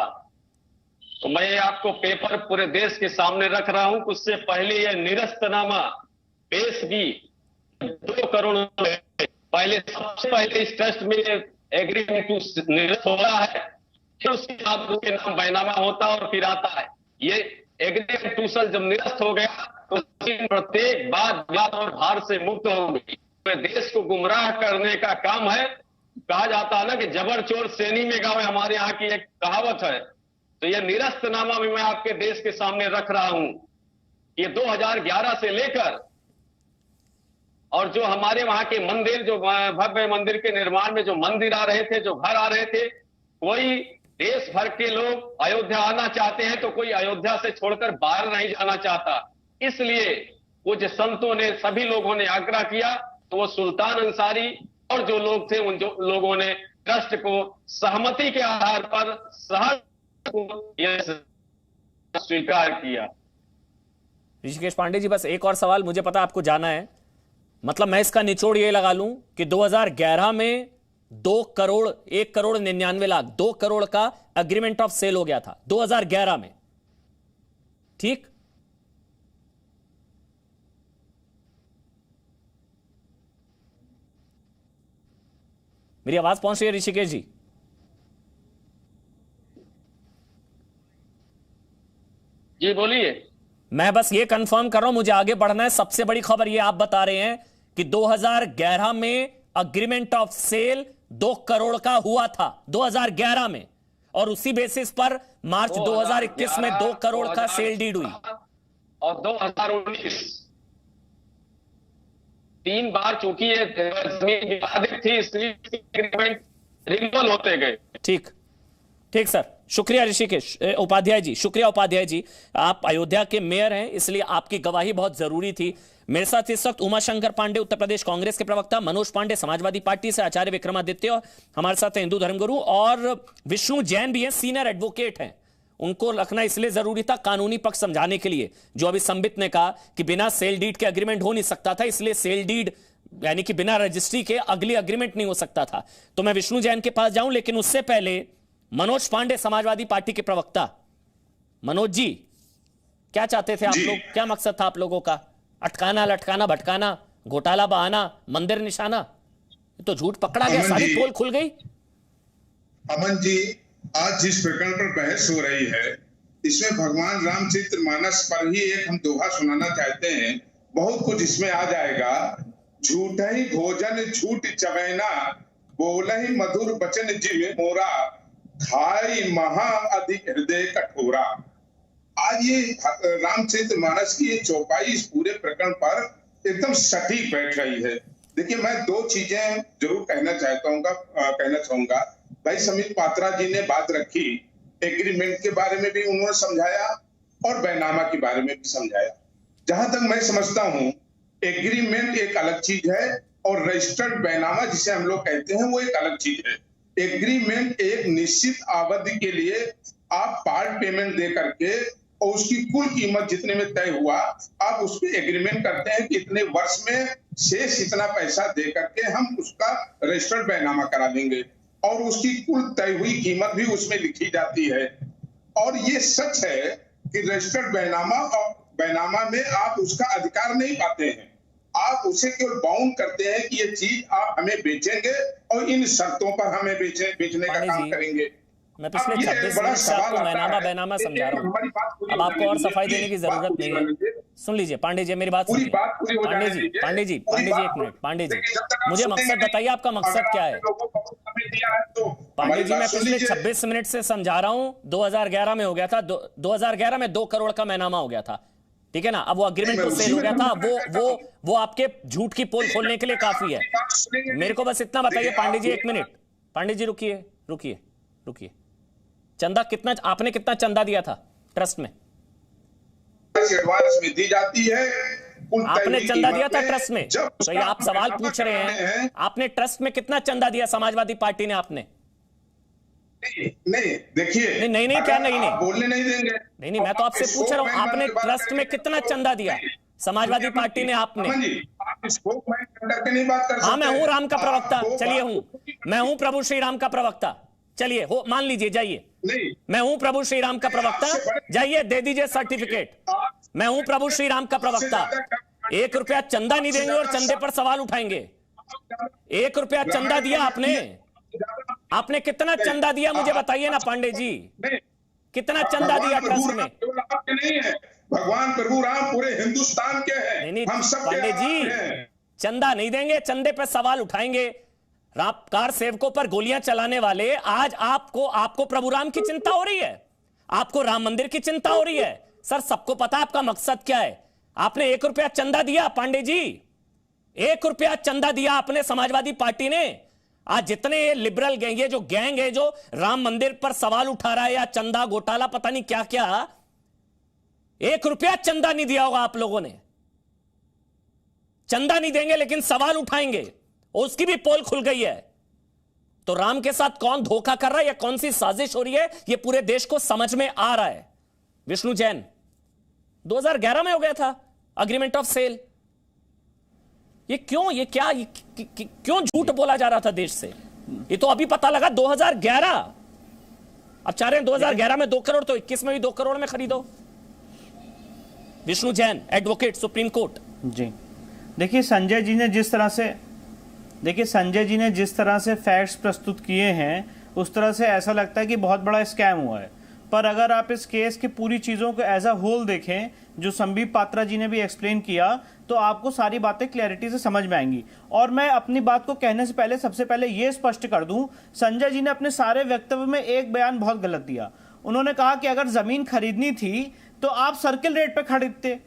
तो मैं आपको पेपर पूरे देश के सामने रख रहा हूं। उससे पहले यह निरस्तनामा पेश भी 2 करोड़ पहले, सबसे पहले इस ट्रस्ट में एग्रीमेंट टू निरस्त हो रहा है, फिर उसके बाद उसके नाम बैनामा होता और फिर आता है। ये एग्रीमेंट टू सेल जब निरस्त हो गया तो प्रत्येक बात और भार से मुक्त हो गई। देश को गुमराह करने का काम है। कहा जाता है ना कि जबर चोर सैनी में गावे, हमारे यहाँ की एक कहावत है। तो यह निरस्तनामा भी मैं आपके देश के सामने रख रहा हूं। ये 2011 से लेकर और जो हमारे वहां के मंदिर, जो भव्य मंदिर के निर्माण में जो मंदिर आ रहे थे, जो घर आ रहे थे, कोई देश भर के लोग अयोध्या आना चाहते हैं तो कोई अयोध्या से छोड़कर बाहर नहीं जाना चाहता। इसलिए कुछ संतों ने, सभी लोगों ने आग्रह किया, तो वो सुल्तान अंसारी और जो लोग थे, उन जो लोगों ने ट्रस्ट को सहमति के आधार पर स्वीकार किया। ऋषिकेश पांडे जी, बस एक और सवाल, मुझे पता आपको जाना है, मतलब मैं इसका निचोड़ ये लगा लूं कि 2011 में 2 करोड़ 1,99,00,000 2 करोड़ का एग्रीमेंट ऑफ सेल हो गया था 2011 में, ठीक? मेरी आवाज पहुंच रही है ऋषिकेश जी? जी बोलिए। मैं बस ये कंफर्म कर रहा हूं, मुझे आगे बढ़ना है। सबसे बड़ी खबर ये आप बता रहे हैं कि 2011 में अग्रीमेंट ऑफ सेल 2 करोड़ का हुआ था 2011 में, और उसी बेसिस पर मार्च 2021 में 2 करोड़ का सेल डीड हुई। और 2019 3 बार चूंकि ये जमीन विवादित थी, इसलिए एग्रीमेंट रिन्यूअल होते गए। ठीक ठीक सर, शुक्रिया ऋषिकेश उपाध्याय जी, शुक्रिया उपाध्याय जी। आप अयोध्या के मेयर हैं, इसलिए आपकी गवाही बहुत जरूरी थी। मेरे साथ इस वक्त उमाशंकर पांडे उत्तर प्रदेश कांग्रेस के प्रवक्ता, मनोज पांडे समाजवादी पार्टी से, आचार्य विक्रमादित्य हमारे साथ हिंदू धर्मगुरु, और विष्णु जैन भी हैं, सीनियर एडवोकेट हैं। उनको रखना इसलिए जरूरी था कानूनी पक्ष समझाने के लिए। जो अभी संबित ने कहा कि बिना सेल डीड के एग्रीमेंट हो नहीं सकता था, इसलिए सेल डीड यानी कि बिना रजिस्ट्री के अगली एग्रीमेंट नहीं हो सकता था। तो मैं विष्णु जैन के पास जाऊं, लेकिन उससे पहले मनोज पांडे समाजवादी पार्टी के प्रवक्ता, मनोज जी क्या चाहते थे आप लोग? क्या मकसद था आप लोगों का? अटकाना, लटकाना, भटकाना, घोटाला बहाना, मंदिर निशाना? तो झूठ पकड़ा गया, सारी पोल खुल गई। अमन जी, आज जिस प्रकरण पर बहस हो रही है, इसमें भगवान रामचरितमानस पर ही एक हम दोहा सुनाना चाहते हैं। बहुत कुछ इसमें आ जाएगा। झूठ ही भोजन झूठ चबैना, बोल ही मधुर बचन जिम मोरा, खाई महा अधिक हृदय कठोरा। आज ये रामचरितमानस की ये चौपाई इस पूरे प्रकरण पर एकदम सटीक बैठ रही है। देखिए, मैं दो चीजें जरूर कहना चाहूंगा। भाई समीर पात्रा जी ने बात रखी, एग्रीमेंट के बारे में भी उन्होंने समझाया और बैनामा के बारे में भी समझाया। जहां तक मैं समझता हूं, एग्रीमेंट एक अलग चीज है और रजिस्टर्ड बैनामा जिसे हम लोग कहते हैं वो एक अलग चीज है। एग्रीमेंट एक निश्चित अवधि के लिए आप पार्ट पेमेंट दे करके और उसकी कुल कीमत जितने में तय हुआ, आप उस पर एग्रीमेंट करते हैं कि इतने वर्ष में शेष इतना पैसा दे करके हम उसका रजिस्टर्ड बैनामा करा देंगे और उसकी कुल तय हुई कीमत भी उसमें लिखी जाती है। और ये सच है कि रजिस्टर्ड बैनामा और बैनामा में आप उसका अधिकार नहीं पाते हैं, आप उसे केवल बाउंड करते हैं कि ये चीज आप हमें बेचेंगे और इन शर्तों पर हमें बेचने का काम करेंगे। मैं पिछले 26 मिनट से आपको बैनामा समझा रहा हूँ, अब आपको और सफाई देने की जरूरत नहीं है। सुन लीजिए पांडे जी, मेरी बात सुनिए। पांडे जी एक मिनट। पांडे जी, मुझे मकसद बताइए, आपका मकसद क्या है? पांडे जी, मैं पिछले 26 मिनट से समझा रहा हूँ। 2011 में हो गया था, 2011 में 2 करोड़ का बैनामा हो गया था, ठीक है ना? अब वो अग्रीमेंट तो सेल हो गया था, वो आपके झूठ की पोल खोलने के लिए काफी है। मेरे को बस इतना बताइए पांडे जी, 1 मिनट। पांडे जी रुकिए। चंदा कितना, आपने कितना चंदा दिया था ट्रस्ट में? एडवांस में दी जाती है। आपने चंदा दिया था ट्रस्ट में? तो ये आप सवाल पूछ रहे हैं, आपने ट्रस्ट में कितना चंदा दिया समाजवादी पार्टी ने? आपने नहीं, देखिए, नहीं क्या नहीं बोलने नहीं देंगे। नहीं, मैं तो आपसे पूछ रहा हूं, आपने ट्रस्ट में कितना चंदा दिया समाजवादी पार्टी ने? आपने? हाँ, मैं हूं राम का प्रवक्ता, चलिए मैं हूं प्रभु श्री राम का प्रवक्ता, चलिए हो, मान लीजिए, जाइए। मैं हूं प्रभु श्री राम का प्रवक्ता, जाइए दे दीजिए सर्टिफिकेट। मैं हूं प्रभु श्री राम का प्रवक्ता। 1 रुपया चंदा नहीं देंगे और चंदे पर सवाल उठाएंगे। 1 रुपया चंदा दिया आपने कितना चंदा दिया मुझे बताइए ना पांडे जी, कितना चंदा दिया ट्रस्ट में? भगवान प्रभु राम पूरे हिंदुस्तान के हैं। नहीं पांडे जी, चंदा नहीं देंगे, चंदे पे सवाल उठाएंगे। कार सेवकों पर गोलियां चलाने वाले, आज आपको प्रभु राम की चिंता हो रही है, आपको राम मंदिर की चिंता हो रही है। सर, सबको पता आपका मकसद क्या है। आपने 1 रुपया चंदा दिया पांडे जी, 1 रुपया चंदा दिया आपने समाजवादी पार्टी ने। आज जितने लिबरल गैंग, ये जो गैंग है जो राम मंदिर पर सवाल उठा रहा है या चंदा घोटाला पता नहीं क्या क्या, 1 रुपया चंदा नहीं दिया होगा आप लोगों ने। चंदा नहीं देंगे लेकिन सवाल उठाएंगे, उसकी भी पोल खुल गई है। तो राम के साथ कौन धोखा कर रहा है या कौन सी साजिश हो रही है, यह पूरे देश को समझ में आ रहा है। विष्णु जैन, 2011 में हो गया था अग्रीमेंट ऑफ सेल। ये क्यों झूठ बोला जा रहा था देश से? ये तो अभी पता लगा 2011। अब चाह रहे हैं 2011 में 2 करोड़, तो 21 में भी 2 करोड़ में खरीदो। Vishnu Jain, advocate, supreme court. जी देखिए, संजय जी ने जिस तरह से फैक्ट्स प्रस्तुत किए हैं, उस तरह से ऐसा लगता है कि बहुत बड़ा स्कैम हुआ है। पर अगर आप इस केस की पूरी चीज़ों को एज अ होल देखें, जो संबित पात्रा जी ने भी एक्सप्लेन किया, तो आपको सारी बातें क्लैरिटी से समझ में आएंगी। और मैं अपनी बात को कहने से पहले सबसे पहले ये स्पष्ट कर दूं, संजय जी ने अपने सारे वक्तव्य में एक बयान बहुत गलत दिया। उन्होंने कहा कि अगर ज़मीन खरीदनी थी तो आप सर्किल रेट पर खरीदते।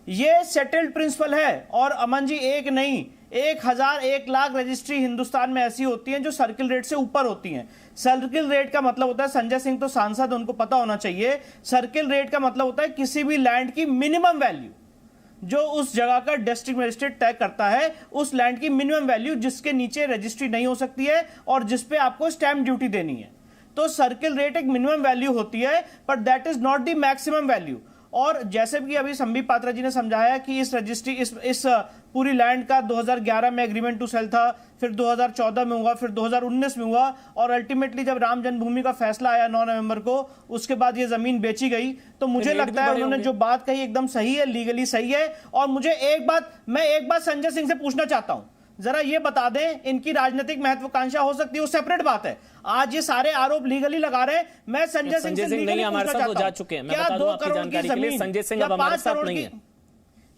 ये सेटल्ड प्रिंसिपल है। और अमन जी, एक नहीं, 1000 1 लाख रजिस्ट्री हिंदुस्तान में ऐसी होती हैं जो सर्किल रेट से ऊपर होती हैं। सर्किल रेट का मतलब होता है, संजय सिंह तो सांसद, उनको पता होना चाहिए, सर्किल रेट का मतलब होता है किसी भी लैंड की मिनिमम वैल्यू, जो उस जगह का डिस्ट्रिक्ट मजिस्ट्रेट तय करता है, उस लैंड की मिनिमम वैल्यू जिसके नीचे रजिस्ट्री नहीं हो सकती है और जिसपे आपको स्टैंप ड्यूटी देनी है। तो सर्किल रेट एक मिनिमम वैल्यू होती है, but that is not the maximum value. और जैसे कि अभी संबित पात्रा जी ने समझाया कि इस रजिस्ट्री इस पूरी लैंड का 2011 में एग्रीमेंट टू सेल था, फिर 2014 में हुआ, फिर 2019 में हुआ, और अल्टीमेटली जब राम जन्मभूमि का फैसला आया 9 नवंबर को, उसके बाद ये जमीन बेची गई। तो मुझे लगता है उन्होंने जो बात कही एकदम सही है, लीगली सही है। और मुझे मैं एक बात संजय सिंह से पूछना चाहता हूं, जरा ये बता दें, इनकी राजनीतिक महत्वाकांक्षा हो सकती है, वो सेपरेट बात है। आज ये सारे आरोप लीगली लगा रहे हैं। मैं संजय सिंह से नहीं हमारे साथ वो जा चुके हैं, मैं बता दूं आपकी जानकारी के लिए, संजय सिंह अब हमारे साथ नहीं है,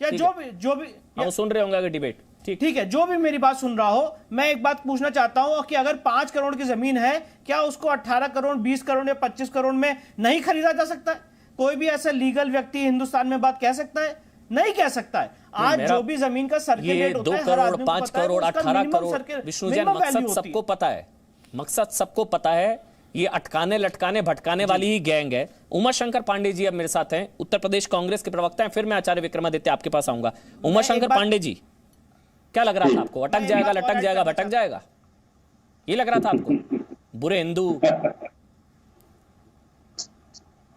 या जो भी वो सुन रहे होंगे अगर डिबेट। ठीक है, जो भी मेरी बात सुन रहा हो, मैं एक बात पूछना चाहता हूं कि अगर 5 करोड़ की जमीन है, क्या उसको 18 करोड़, 20 करोड़ या 25 करोड़ में नहीं खरीदा जा सकता है? कोई भी ऐसा लीगल व्यक्ति हिंदुस्तान में बात कह सकता है? नहीं कह सकता है। आज जो भी जमीन का सर्किल रेट होता है, 2 करोड़, 5 करोड़, 18 करोड़, विष्णु जैन, मकसद सबको पता है, मकसद सबको पता है। ये अटकाने लटकाने भटकाने वाली ही गैंग है। उमाशंकर पांडे जी अब मेरे साथ हैं, उत्तर प्रदेश कांग्रेस के प्रवक्ता हैं। फिर मैं आचार्य विक्रमादित्य आपके पास आऊंगा। उमाशंकर पांडे जी, क्या लग रहा था आपको? अटक जाएगा, लटक जाएगा, भटक जाएगा, ये लग रहा था आपको? बुरे हिंदू।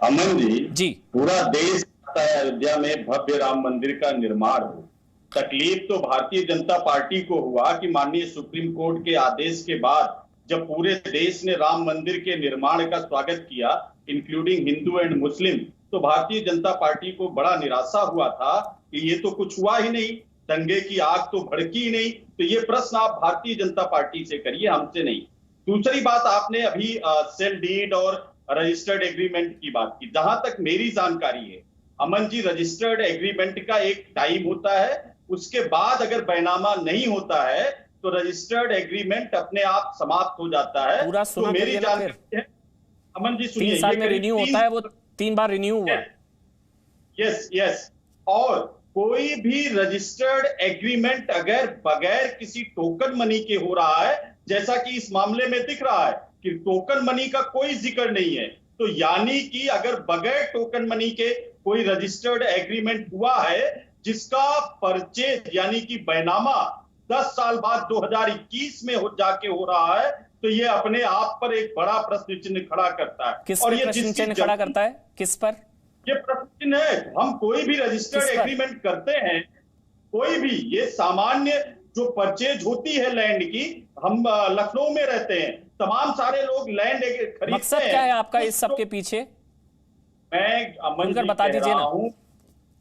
अमन जी, पूरा देश अयोध्या में भव्य राम मंदिर का निर्माण हो। तकलीफ तो भारतीय जनता पार्टी को हुआ कि माननीय सुप्रीम कोर्ट के आदेश के बाद जब पूरे देश ने राम मंदिर के निर्माण का स्वागत किया, इंक्लूडिंग हिंदू एंड मुस्लिम, तो भारतीय जनता पार्टी को बड़ा निराशा हुआ था कि ये तो कुछ हुआ ही नहीं, दंगे की आग तो भड़की ही नहीं। तो ये प्रश्न आप भारतीय जनता पार्टी से करिए, हमसे नहीं। दूसरी बात, आपने अभी सेल डीड और रजिस्टर्ड एग्रीमेंट की बात की। जहां तक मेरी जानकारी है अमन जी, रजिस्टर्ड एग्रीमेंट का एक टाइम होता है, उसके बाद अगर बैनामा नहीं होता है तो रजिस्टर्ड एग्रीमेमेंट अपने आप समाप्त हो जाता है। पूरा तो मेरी जानकारी है अमन जी, सुनिए, 3 साल में रिन्यू होता है, वो 3 बार रिन्यू हुआ। यस। और कोई भी रजिस्टर्ड एग्रीमेंट अगर बगैर किसी टोकन मनी के हो रहा है, जैसा कि इस मामले में दिख रहा है कि टोकन मनी का कोई जिक्र नहीं है, तो यानी कि अगर बगैर टोकन मनी के कोई रजिस्टर्ड एग्रीमेंट हुआ है जिसका परचेज यानी कि बैनामा 10 साल बाद 2021 में जाके हो रहा है, तो ये अपने आप पर एक बड़ा प्रश्न चिन्ह खड़ा करता है। किस पर प्रश्न चिन्ह खड़ा करता है? किस पर ये प्रश्न चिन्ह है? हम कोई भी रजिस्टर्ड एग्रीमेंट करते हैं, कोई भी, ये सामान्य जो परचेज होती है लैंड की, हम लखनऊ में रहते हैं, तमाम सारे लोग लैंड खरीदते हैं। मकसद क्या है आपका इस सब के पीछे? मैं अमन जी बता दीजिए ना।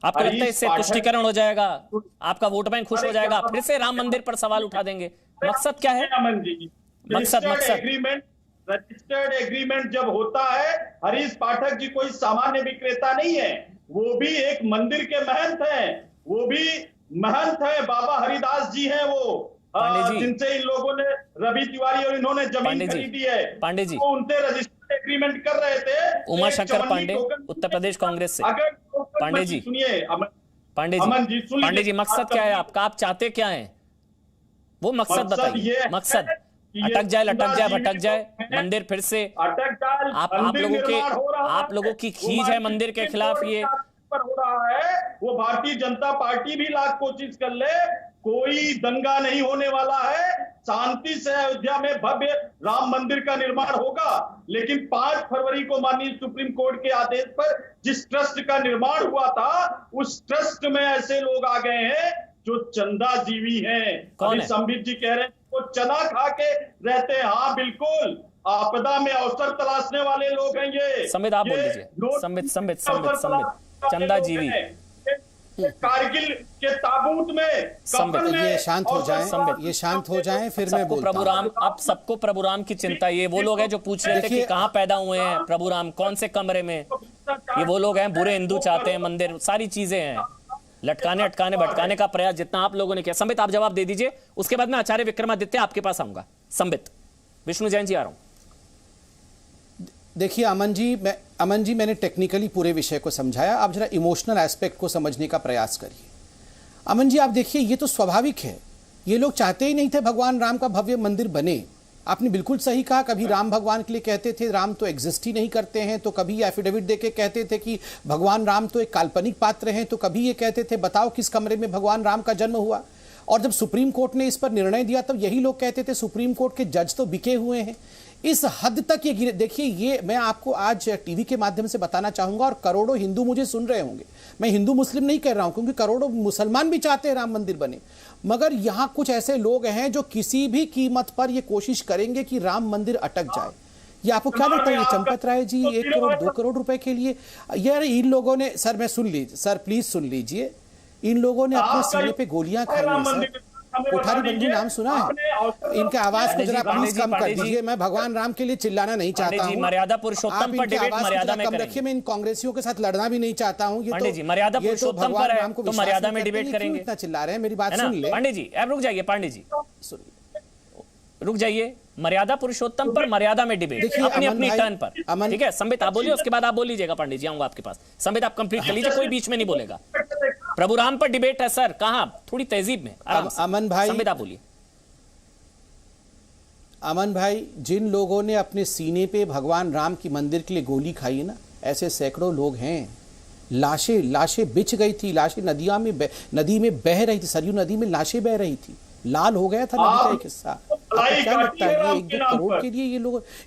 आपको लगता है इससे तुष्टीकरण हो जाएगा, आपका वोट बैंक खुश हो जाएगा, फिर से राम मंदिर पर सवाल उठा देंगे? मकसद क्या है अमन जी? मकसद रजिस्टर्ड एग्रीमेंट जब होता है, हरीश पाठक जी कोई सामान्य विक्रेता नहीं है, वो भी एक मंदिर के महंत हैं, वो भी महंत है, बाबा हरिदास जी हैं वो, जिनसे इन लोगों ने, रवि तिवारी और इन्होंने जमीन खरीदी है। पांडे जी, तो उनसे रजिस्टर्ड एग्रीमेंट कर रहे थे। उमाशंकर पांडे, उत्तर प्रदेश कांग्रेस से। पांडे जी सुनिए, पांडे जी, मकसद क्या है आपका? आप चाहते क्या है? वो मकसद बताइए। मकसद अटक जाए, लटक जाए, भटक जाए, मंदिर फिर से आप लोगों की खींच है मंदिर के खिलाफ, ये हो रहा है। वो भारतीय जनता पार्टी भी लाख कोशिश कर ले, कोई दंगा नहीं होने वाला है। शांति से अयोध्या में भव्य राम मंदिर का निर्माण होगा, लेकिन 5 फरवरी को माननीय सुप्रीम कोर्ट के आदेश पर जिस ट्रस्ट का निर्माण हुआ था, उस ट्रस्ट में ऐसे लोग आ गए हैं जो चंदा जीवी हैं। अभी संबित जी कह रहे हैं वो चना खा के रहते हैं। हाँ बिल्कुल, आपदा में अवसर तलाशने वाले लोग हैं ये। संबित आप बोल दीजिए। संबित चंदा जीवी, कारगिल के ताबूत में। ये शांत हो जाएं, फिर मैं बोलता हूं। प्रभु राम, अब सबको प्रभु राम की चिंता। ये वो लोग हैं जो पूछ रहे थे कि कहां पैदा हुए हैं प्रभु राम, कौन से कमरे में। ये वो लोग हैं, बुरे हिंदू चाहते हैं मंदिर, सारी चीजें हैं, लटकाने अटकाने भटकाने का प्रयास जितना आप लोगों ने किया। संबित आप जवाब दे दीजिए, उसके बाद मैं आचार्य विक्रमादित्य आपके पास आऊंगा। संबित, विष्णु जैन जी आ रहा हूं। देखिए अमन जी, मैंने टेक्निकली पूरे विषय को समझाया, आप जरा इमोशनल एस्पेक्ट को समझने का प्रयास करिए। अमन जी, आप देखिए, ये तो स्वाभाविक है, ये लोग चाहते ही नहीं थे भगवान राम का भव्य मंदिर बने। आपने बिल्कुल सही कहा, कभी राम भगवान के लिए कहते थे राम तो एग्जिस्ट ही नहीं करते हैं, तो कभी एफिडेविट देके कहते थे कि भगवान राम तो एक काल्पनिक पात्र हैं, तो कभी ये कहते थे बताओ किस कमरे में भगवान राम का जन्म हुआ। और जब सुप्रीम कोर्ट ने इस पर निर्णय दिया तब यही लोग कहते थे सुप्रीम कोर्ट के जज तो बिके हुए हैं। इस हद तक ये देखिए, ये मैं आपको आज टीवी के माध्यम से बताना चाहूंगा, और करोड़ों हिंदू मुझे सुन रहे होंगे। मैं हिंदू मुस्लिम नहीं कह रहा हूं, क्योंकि करोड़ों मुसलमान भी चाहते हैं राम मंदिर बने, मगर यहां कुछ ऐसे लोग हैं जो किसी भी कीमत पर ये कोशिश करेंगे कि राम मंदिर अटक जाए। ये आपको क्या लगता है, ये चंपत राय जी 1 करोड़ 2 करोड़ रुपए के लिए, यार इन लोगों ने, सर मैं सुन लीजिए, सर प्लीज सुन लीजिए, इन लोगों ने अपने सीने पे गोलियां खाई हैं सर। कोठारी बंधु नाम सुना है? इनके आवाज को जरा प्लीज कम कर दीजिए। मैं भगवान राम के लिए चिल्लाना नहीं चाहता हूँ, मर्यादा पुरुषोत्तम पर डिबेट मर्यादा में कम रखिए। मैं इन कांग्रेसियों के साथ लड़ना भी नहीं चाहता हूँ। ये तो मर्यादा पुरुषोत्तम पर है, तो मर्यादा में डिबेट करेंगे। इतना चिल्ला रहे हैं, मेरी बात सुन ले। पांडे जी आप रुक जाइए, पांडे जी रुक जाइए। मर्यादा पुरुषोत्तम पर मर्यादा में डिबेट, अपनी अपनी टर्न पर, ठीक है? संबित आप बोलिए, उसके बाद आप बोल लीजिएगा। पांडे जी आऊंगा आपके पास। संबित आप कंप्लीट कर लीजिए, कोई बीच में नहीं बोलेगा। प्रभु राम पर डिबेट है सर, कहां? थोड़ी तेजीब में, आराम से। अमन भाई, संबित आप बोलिए। अमन भाई, जिन लोगों ने अपने सीने पे भगवान राम की मंदिर के लिए गोली खाई है ना, ऐसे सैकड़ों लोग हैं। लाशें बिछ गई थी, लाशें नदी में बह रही थी, सरयू नदी में लाशें बह रही थी, लाल हो गया था नदी का एक हिस्सा। आपको क्या लगता है ये 1-2 करोड़ के लिए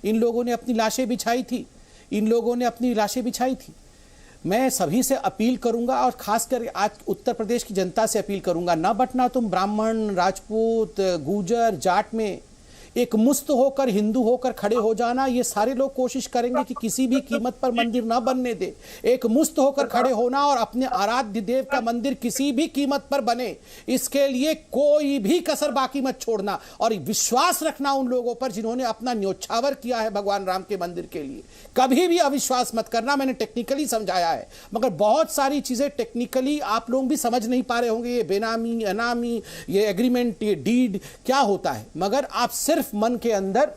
इन लोगों ने अपनी लाशें बिछाई थी? इन लोगों ने अपनी लाशें बिछाई थी। मैं सभी से अपील करूंगा, और खासकर आज उत्तर प्रदेश की जनता से अपील करूंगा, ना बटना तुम ब्राह्मण, राजपूत, गुर्जर, जाट में एक मुस्त होकर, हिंदू होकर खड़े हो जाना। ये सारे लोग कोशिश करेंगे कि किसी भी कीमत पर मंदिर ना बनने दे। एक मुस्त होकर खड़े होना और अपने आराध्य देव का मंदिर किसी भी कीमत पर बने, इसके लिए कोई भी कसर बाकी मत छोड़ना, और विश्वास रखना उन लोगों पर जिन्होंने अपना न्योछावर किया है भगवान राम के मंदिर के लिए। कभी भी अविश्वास मत करना। मैंने टेक्निकली समझाया है, मगर बहुत सारी चीजें टेक्निकली आप लोग भी समझ नहीं पा रहे होंगे। ये बेनामी, अनामी, ये एग्रीमेंट, ये डीड क्या होता है, मगर आप सिर्फ मन के अंदर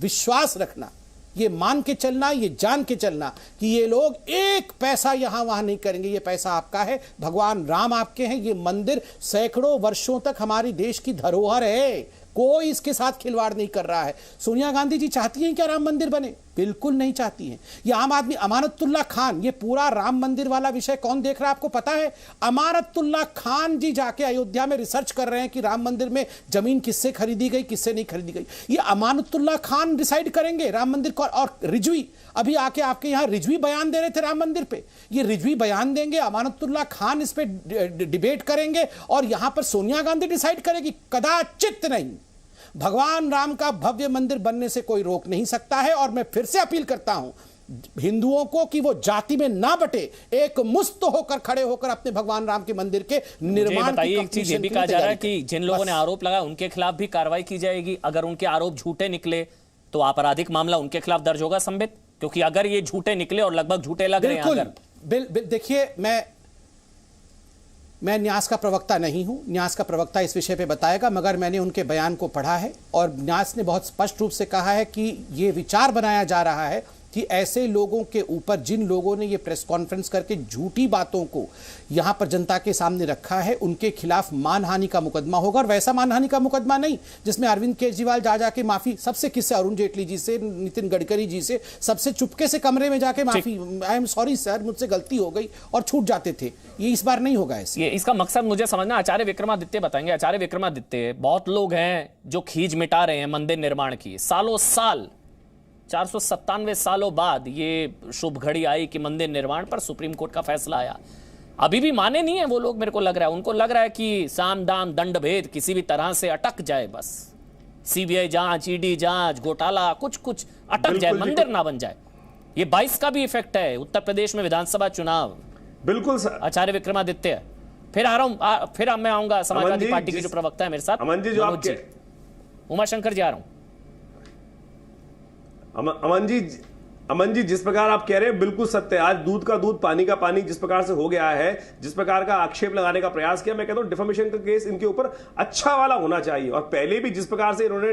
विश्वास रखना, ये मान के चलना, ये जान के चलना कि ये लोग एक पैसा यहां वहां नहीं करेंगे। ये पैसा आपका है, भगवान राम आपके हैं, ये मंदिर सैकड़ों वर्षों तक हमारी देश की धरोहर है, कोई इसके साथ खिलवाड़ नहीं कर रहा है। सोनिया गांधी जी चाहती हैं क्या राम मंदिर बने? बिल्कुल नहीं चाहती हैं। ये आम आदमी, अमानतुल्लाह खान, ये पूरा राम मंदिर वाला विषय कौन देख रहा है आपको पता है? अमानतुल्लाह खान जी जाके अयोध्या में रिसर्च कर रहे हैं कि राम मंदिर में जमीन किससे खरीदी गई, किससे नहीं खरीदी गई। ये अमानतुल्लाह खान डिसाइड करेंगे राम मंदिर को। और रिजवी अभी आके आपके यहाँ रिजवी बयान दे रहे थे राम मंदिर पे, ये रिजवी बयान देंगे, अमानतुल्लाह खान इस पे डिबेट करेंगे, और यहां पर सोनिया गांधी डिसाइड करेगी? कदाचित नहीं। भगवान राम का भव्य मंदिर बनने से कोई रोक नहीं सकता है। और मैं फिर से अपील करता हूं हिंदुओं को कि वो जाति में ना बटे, एक मुस्त होकर खड़े होकर अपने भगवान राम के मंदिर के निर्माण की। एक चीज ये भी कहा जा रहा है कि जिन लोगों ने आरोप लगाया उनके खिलाफ भी कार्रवाई की जाएगी। अगर उनके आरोप झूठे निकले तो आपराधिक मामला उनके खिलाफ दर्ज होगा संबित, क्योंकि अगर ये झूठे निकले और लगभग झूठे लग रहे हैं। देखिए, मैं न्यास का प्रवक्ता नहीं हूं, न्यास का प्रवक्ता इस विषय पे बताएगा, मगर मैंने उनके बयान को पढ़ा है, और न्यास ने बहुत स्पष्ट रूप से कहा है कि ये विचार बनाया जा रहा है कि ऐसे लोगों के ऊपर, जिन लोगों ने ये प्रेस कॉन्फ्रेंस करके झूठी बातों को यहां पर जनता के सामने रखा है, उनके खिलाफ मानहानि का मुकदमा होगा। और वैसा मानहानि का मुकदमा नहीं जिसमें अरविंद केजरीवाल जाके माफी, सबसे किससे, अरुण जेटली जी से, नितिन गडकरी जी से, सबसे चुपके से कमरे में जाके माफी, आई एम सॉरी सर, मुझसे गलती हो गई, और छूट जाते थे। ये इस बार नहीं होगा ऐसे। ये इसका मकसद मुझे समझना, आचार्य विक्रमादित्य बताएंगे। आचार्य विक्रमादित्य, बहुत लोग हैं जो खींच मिटा रहे हैं मंदिर निर्माण की, सालों साल, 497 सालों बाद ये शुभ घड़ी आई कि मंदिर निर्माण पर सुप्रीम कोर्ट का फैसला आया। अभी भी माने नहीं है वो लोग, मेरे को लग रहा है। उनको लग रहा है कि साम दाम दंड भेद किसी भी तरह से अटक जाए, बस सीबीआई जांच, ईडी जांच, घोटाला कुछ अटक जाए, मंदिर ना बन जाए। ये 22 का भी इफेक्ट है, उत्तर प्रदेश में विधानसभा चुनाव। बिल्कुल सर। आचार्य विक्रमादित्य, फिर आ रहा हूं, फिर मैं आऊंगा समाजवादी पार्टी की जो प्रवक्ता है मेरे साथ, अमन जी, जो आपके उमाशंकर जी आ रहा हूं। अमन जी, जिस प्रकार आप कह रहे हैं बिल्कुल सत्य है। आज दूध का दूध, पानी का पानी जिस प्रकार से हो गया है, जिस प्रकार का आक्षेप लगाने का प्रयास किया, मैं कहता हूं डिफेमेशन का केस इनके ऊपर अच्छा वाला होना चाहिए। और पहले भी जिस प्रकार से इन्होंने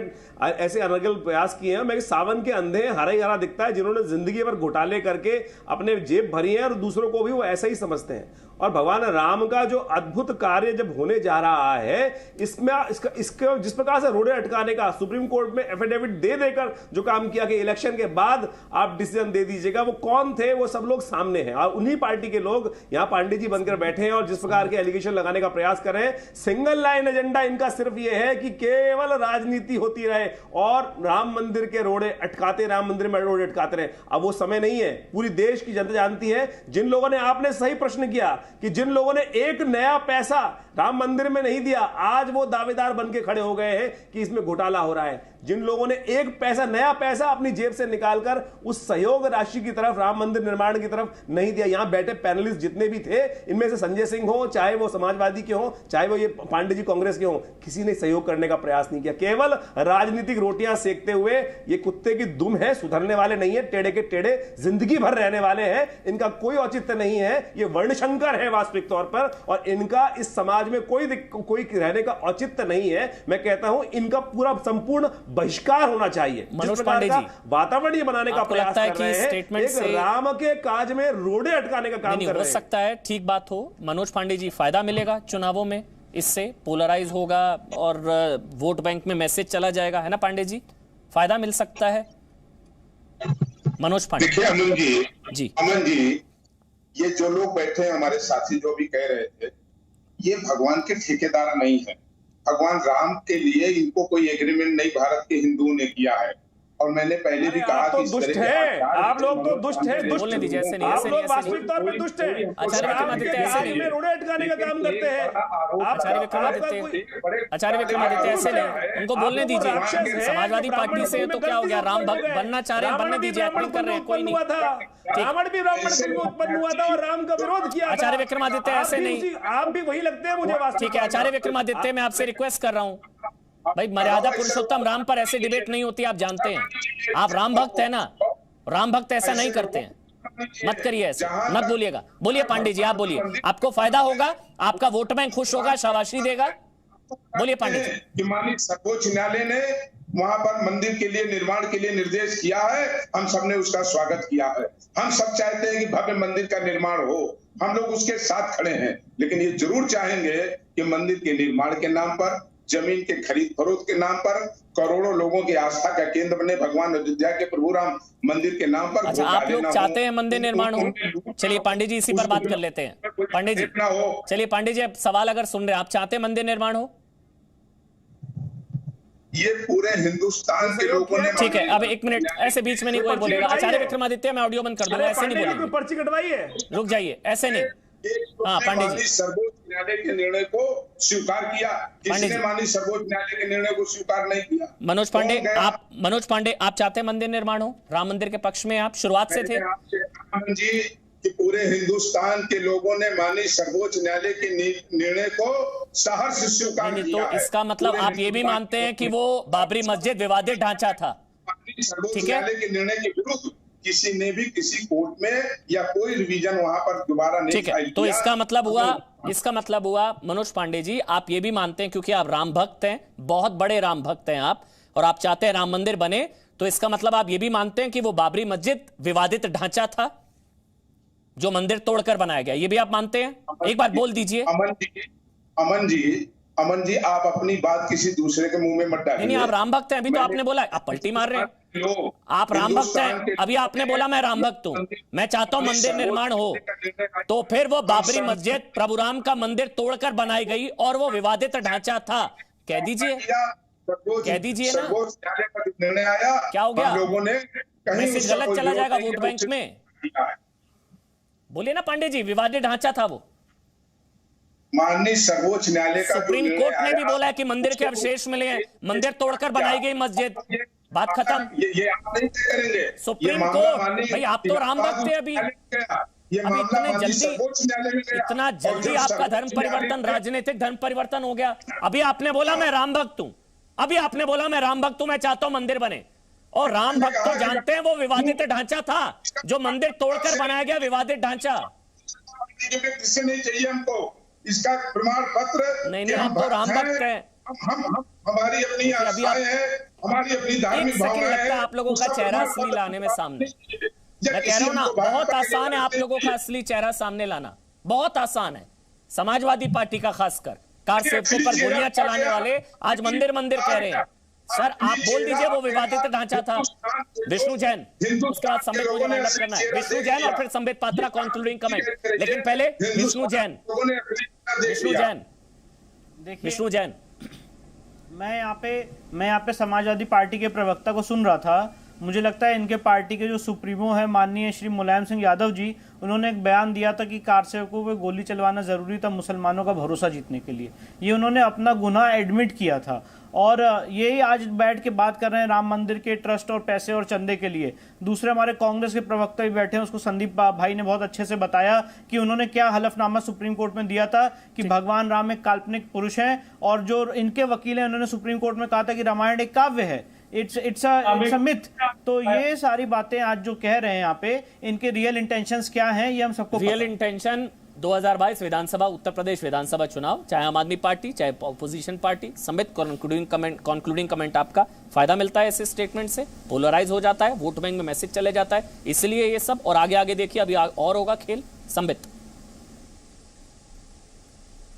ऐसे अनर्गल प्रयास किए हैं, मैं सावन के अंधे हरा ही हरा दिखता है, जिन्होंने जिंदगी भर घोटाले करके अपने जेब भरी है और दूसरों को भी वो ऐसा ही समझते हैं। और भगवान राम का जो अद्भुत कार्य जब होने जा रहा है, इसमें इसका जिस प्रकार से रोड़े अटकाने का सुप्रीम कोर्ट में एफिडेविट दे देकर जो काम किया कि इलेक्शन के बाद आप डिसीजन दे दीजिएगा, वो कौन थे? वो सब लोग सामने हैं और उन्हीं पार्टी के लोग यहां पांडे जी बनकर बैठे हैं और जिस प्रकार के एलिगेशन लगाने का प्रयास कर रहे हैं। सिंगल लाइन एजेंडा इनका सिर्फ यह है कि केवल राजनीति होती रहे और राम मंदिर के रोड़े अटकाते, राम मंदिर में रोड़े अटकाते रहे। अब वो समय नहीं है। पूरी देश की जनता जानती है, जिन लोगों ने, आपने सही प्रश्न किया कि जिन लोगों ने एक नया पैसा राम मंदिर में नहीं दिया, आज वो दावेदार बन के खड़े हो गए हैं कि इसमें घोटाला हो रहा है। जिन लोगों ने एक पैसा, नया पैसा अपनी जेब से निकालकर उस सहयोग राशि की तरफ, राम मंदिर निर्माण की तरफ नहीं दिया। यहां बैठे पैनलिस्ट जितने भी थे, इनमें से संजय सिंह हो, चाहे वो समाजवादी के हो, चाहे वो ये पांडे जी कांग्रेस के हो, किसी ने सहयोग करने का प्रयास नहीं किया। केवल राजनीतिक रोटियां सेकते हुए ये कुत्ते की दुम है, सुधरने वाले नहीं है, टेढ़े के टेढ़े जिंदगी भर रहने वाले हैं। इनका कोई औचित्य नहीं है, ये वर्णशंकर है वास्तविक तौर पर, और इनका इस समाज में कोई रहने का औचित्य नहीं है। मैं कहता हूं इनका पूरा संपूर्ण बहिष्कार होना चाहिए। मनोज पांडे जी, वातावरण ये बनाने का प्रयास कर रहे हैं, स्टेटमेंट से राम के काज में रोड़े अटकाने का काम कर रहे हैं। हो सकता है ठीक बात हो मनोज पांडे जी, फायदा मिलेगा चुनावों में, इससे पोलराइज होगा और वोट बैंक में मैसेज चला जाएगा, है ना पांडे जी? फायदा मिल सकता है मनोज पांडे? देखिए अमन जी, ये जो लोग बैठे हैं, हमारे साथी जो भी कह रहे थे, ये भगवान के ठेकेदार नहीं है। भगवान राम के लिए इनको कोई एग्रीमेंट नहीं भारत के हिंदुओं ने किया है। और मैंने पहले भी कहा कि दुष्ट है, आप लोग तो दुष्ट है, बोलने दीजिए, ऐसे नहीं, आप लोग वास्तविक तौर पे दुष्ट है। आचार्य विक्रमादित्य ऐसे नहीं, रोड़े अटकाने का काम करते हैं। आचार्य विक्रमादित्य ऐसे नहीं, उनको बोलने दीजिए। समाजवादी पार्टी से तो क्या हो गया, राम भक्त बनना चाह रहे हैं, बनने दीजिए, एक्टिंग कर रहे हैं, कोई नहीं। रावण भी ब्राह्मण से उत्पन्न हुआ था और राम का विरोध किया। आचार्य विक्रमादित्य ऐसे नहीं, आप भी वही लगते हैं मुझे वास्तविक। ठीक है आचार्य विक्रमादित्य, मैं आपसे रिक्वेस्ट कर रहा हूं भाई, मर्यादा पुरुषोत्तम राम पर ऐसे डिबेट नहीं होती, आप जानते हैं। आप राम भक्त है ना, राम भक्त ऐसा नहीं करते हैं, मत करिए ऐसे, मत बोलिएगा। बोलिए पांडे जी, आप बोलिए, आपको फायदा होगा, आपका वोट बैंक खुश होगा, शाबाशी देगा। बोलिए पांडे जी। माननीय सर्वोच्च न्यायालय ने वहां पर मंदिर के लिए, निर्माण के लिए निर्देश किया है, हम सबने उसका स्वागत किया है। हम सब चाहते हैं कि भव्य मंदिर का निर्माण हो, हम लोग उसके साथ खड़े हैं, लेकिन ये जरूर चाहेंगे कि मंदिर के निर्माण के नाम पर, जमीन के खरीद फरोख्त के नाम पर, करोड़ों लोगों की आस्था का केंद्र बने भगवान अयोध्या के प्रभु राम मंदिर के नाम पर। अच्छा, आप लोग चाहते हैं मंदिर निर्माण हो? चलिए पांडे जी, इसी पर बात कर लेते हैं। पांडे जी, चलिए पांडे जी, सवाल अगर सुन रहे हैं, आप चाहते हैं मंदिर निर्माण हो? ये पूरे हिंदुस्तान के लोगों ने। ठीक है, अब एक मिनट, ऐसे बीच में नहीं कोई बोलेगा। आचार्य विक्रमादित्य, मैं ऑडियो बंद कर दूंगा, ऐसे नहीं बोलेंगे, पर्ची कटवाई है, रुक जाइए, ऐसे नहीं। हाँ पांडे जी, सर्वोच्च न्यायालय के निर्णय को स्वीकार किया, किसी माननीय सर्वोच्च न्यायालय के निर्णय को स्वीकार नहीं किया। मनोज पांडे, आप चाहते हैं मंदिर निर्माण हो? राम मंदिर के पक्ष में आप शुरुआत से थे जी कि पूरे हिंदुस्तान के लोगों ने माननीय सर्वोच्च न्यायालय के निर्णय को सहर्ष स्वीकार किया। तो इसका मतलब आप ये भी मानते हैं कि वो बाबरी मस्जिद विवादित ढांचा था? सर्वोच्च न्यायालय के निर्णय के विरुद्ध किसी ने भी किसी कोर्ट में या कोई रिवीजन वहां पर दोबारा नहीं फाइल किया। तो इसका मतलब हुआ मनोज पांडे जी, आप ये भी मानते हैं, क्योंकि आप राम भक्त हैं, बहुत बड़े राम भक्त हैं आप, और आप चाहते हैं राम मंदिर बने, तो इसका मतलब आप ये भी मानते हैं कि वो बाबरी मस्जिद विवादित ढांचा था जो मंदिर तोड़कर बनाया गया, ये भी आप मानते हैं? एक बार बोल दीजिए। अमन जी, आप अपनी बात किसी दूसरे के मुंह में मत डालिए। नहीं, आप राम भक्त हैं, अभी तो आपने बोला, आप पलटी मार रहे हैं। आप राम भक्त हैं, अभी आपने बोला मैं राम भक्त हूं, मैं चाहता हूं मंदिर निर्माण हो, तो फिर वो बाबरी मस्जिद प्रभु राम का मंदिर तोड़कर बनाई गई और वो विवादित ढांचा था, कह दीजिए, कह दीजिए ना। निर्णय आया, क्या हो गया? लोगों ने मैसेज गलत चला जाएगा वोट बैंक में। बोलिए ना पांडे जी, विवादित ढांचा था वो। माननीय सर्वोच्च न्यायालय का सुप्रीम कोर्ट ने भी बोला है कि मंदिर के अवशेष मिले हैं, मंदिर तोड़कर बनाई गई मस्जिद, बात खत्म। ये आप नहीं करेंगे। सुप्रीम कोर्ट, भाई आप तो राम भक्त थे, अभी इतना जल्दी आपका धर्म परिवर्तन, राजनीतिक धर्म परिवर्तन हो गया। अभी आपने बोला मैं राम भक्त हूं, अभी आपने बोला मैं राम भक्त हूं, मैं चाहता हूं मंदिर बने, और राम भक्त तो जानते हैं वो विवादित ढांचा था जो मंदिर तोड़कर बनाया गया, विवादित ढांचा। किससे नहीं चाहिए हमको इसका प्रमाण पत्र। नहीं, आप तो राम भक्त हैं। हमारी अपनी आस्थाएं हैं, हमारी अपनी धार्मिक भावनाएं हैं। आप लोगों का चेहरा असली लाने में सामने, मैं कह रहा हूं ना, बहुत आसान है आप लोगों का असली चेहरा सामने लाना। बहुत आसान है। समाजवादी पार्टी का खासकर कार सेवकों पर गोलियां चलाने वाले आज मंदिर मंदिर कह रहे हैं। सर आप बोल दीजिए वो विवादित ढांचा था। विष्णु जैन, उसके बाद संबित मुझे वाइंड अप करना है। विष्णु जैन और फिर संबित पात्रा कंक्लूडिंग कमेंट, लेकिन पहले विष्णु जैन। विष्णु जैन, मैं यहाँ पे समाजवादी पार्टी के प्रवक्ता को सुन रहा था। मुझे लगता है इनके पार्टी के जो सुप्रीमो है माननीय श्री मुलायम सिंह यादव जी, उन्होंने एक बयान दिया था कि कार सेवकों पे गोली चलवाना जरूरी था मुसलमानों का भरोसा जीतने के लिए। ये उन्होंने अपना गुनाह एडमिट किया था और यही आज बैठ के बात कर रहे हैं राम मंदिर के ट्रस्ट और पैसे और चंदे के लिए। दूसरे हमारे कांग्रेस के प्रवक्ता भी बैठे हैं, उसको संदीप भाई ने बहुत अच्छे से बताया कि उन्होंने क्या हलफनामा सुप्रीम कोर्ट में दिया था कि भगवान राम एक काल्पनिक पुरुष हैं, और जो इनके वकील हैं उन्होंने सुप्रीम कोर्ट में कहा था कि रामायण एक काव्य है, इट्स अ मिथ। तो ये सारी बातें आज जो कह रहे हैं यहाँ पे, इनके रियल इंटेंशंस क्या हैं ये हम सबको रियल इंटेंशन 2022 विधानसभा, उत्तर प्रदेश विधानसभा चुनाव, चाहे आम आदमी पार्टी चाहे opposition party. Sambit concluding comment, आपका फायदा मिलता है ऐसे स्टेटमेंट से, पोलराइज हो जाता है, वोट बैंक में मैसेज चले जाता है, इसलिए ये सब। और आगे आगे देखिए, अभी और होगा खेल। संबित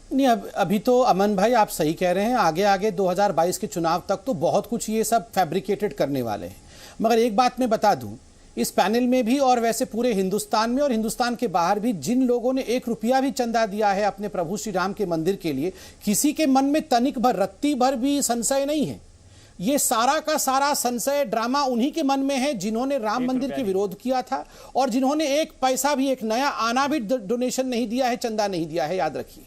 नहीं, अभी तो अमन भाई आप सही कह रहे हैं, आगे आगे 2022 के चुनाव तक तो बहुत कुछ ये सब फैब्रिकेटेड करने वाले हैं। मगर एक बात मैं बता दूं, इस पैनल में भी और वैसे पूरे हिंदुस्तान में और हिंदुस्तान के बाहर भी जिन लोगों ने 1 रुपया भी चंदा दिया है अपने प्रभु श्री राम के मंदिर के लिए, किसी के मन में तनिक भर, रत्ती भर भी संशय नहीं है। ये सारा का सारा संशय ड्रामा उन्हीं के मन में है जिन्होंने राम मंदिर के विरोध किया था और जिन्होंने 1 पैसा भी, एक नया आना भी डोनेशन नहीं दिया है, चंदा नहीं दिया है, याद रखिए।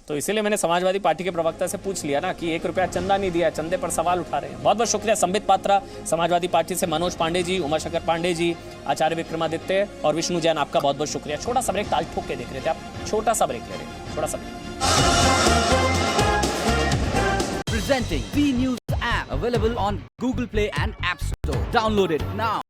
तो इसीलिए मैंने समाजवादी पार्टी के प्रवक्ता से पूछ लिया ना कि 1 रुपया चंदा नहीं दिया, चंदे पर सवाल उठा रहे हैं। बहुत बहुत शुक्रिया संबित पात्रा समाजवादी पार्टी से, मनोज पांडे जी, उमाशंकर पांडे जी, आचार्य विक्रमादित्य और विष्णु जैन, आपका बहुत बहुत शुक्रिया। छोटा सा ब्रेक, ताल ठोक के देख रहे थे आप, छोटा सा ब्रेक ले रहे हैं, छोटा सा break. Presenting B News app available on Google Play and App Store. Download it now.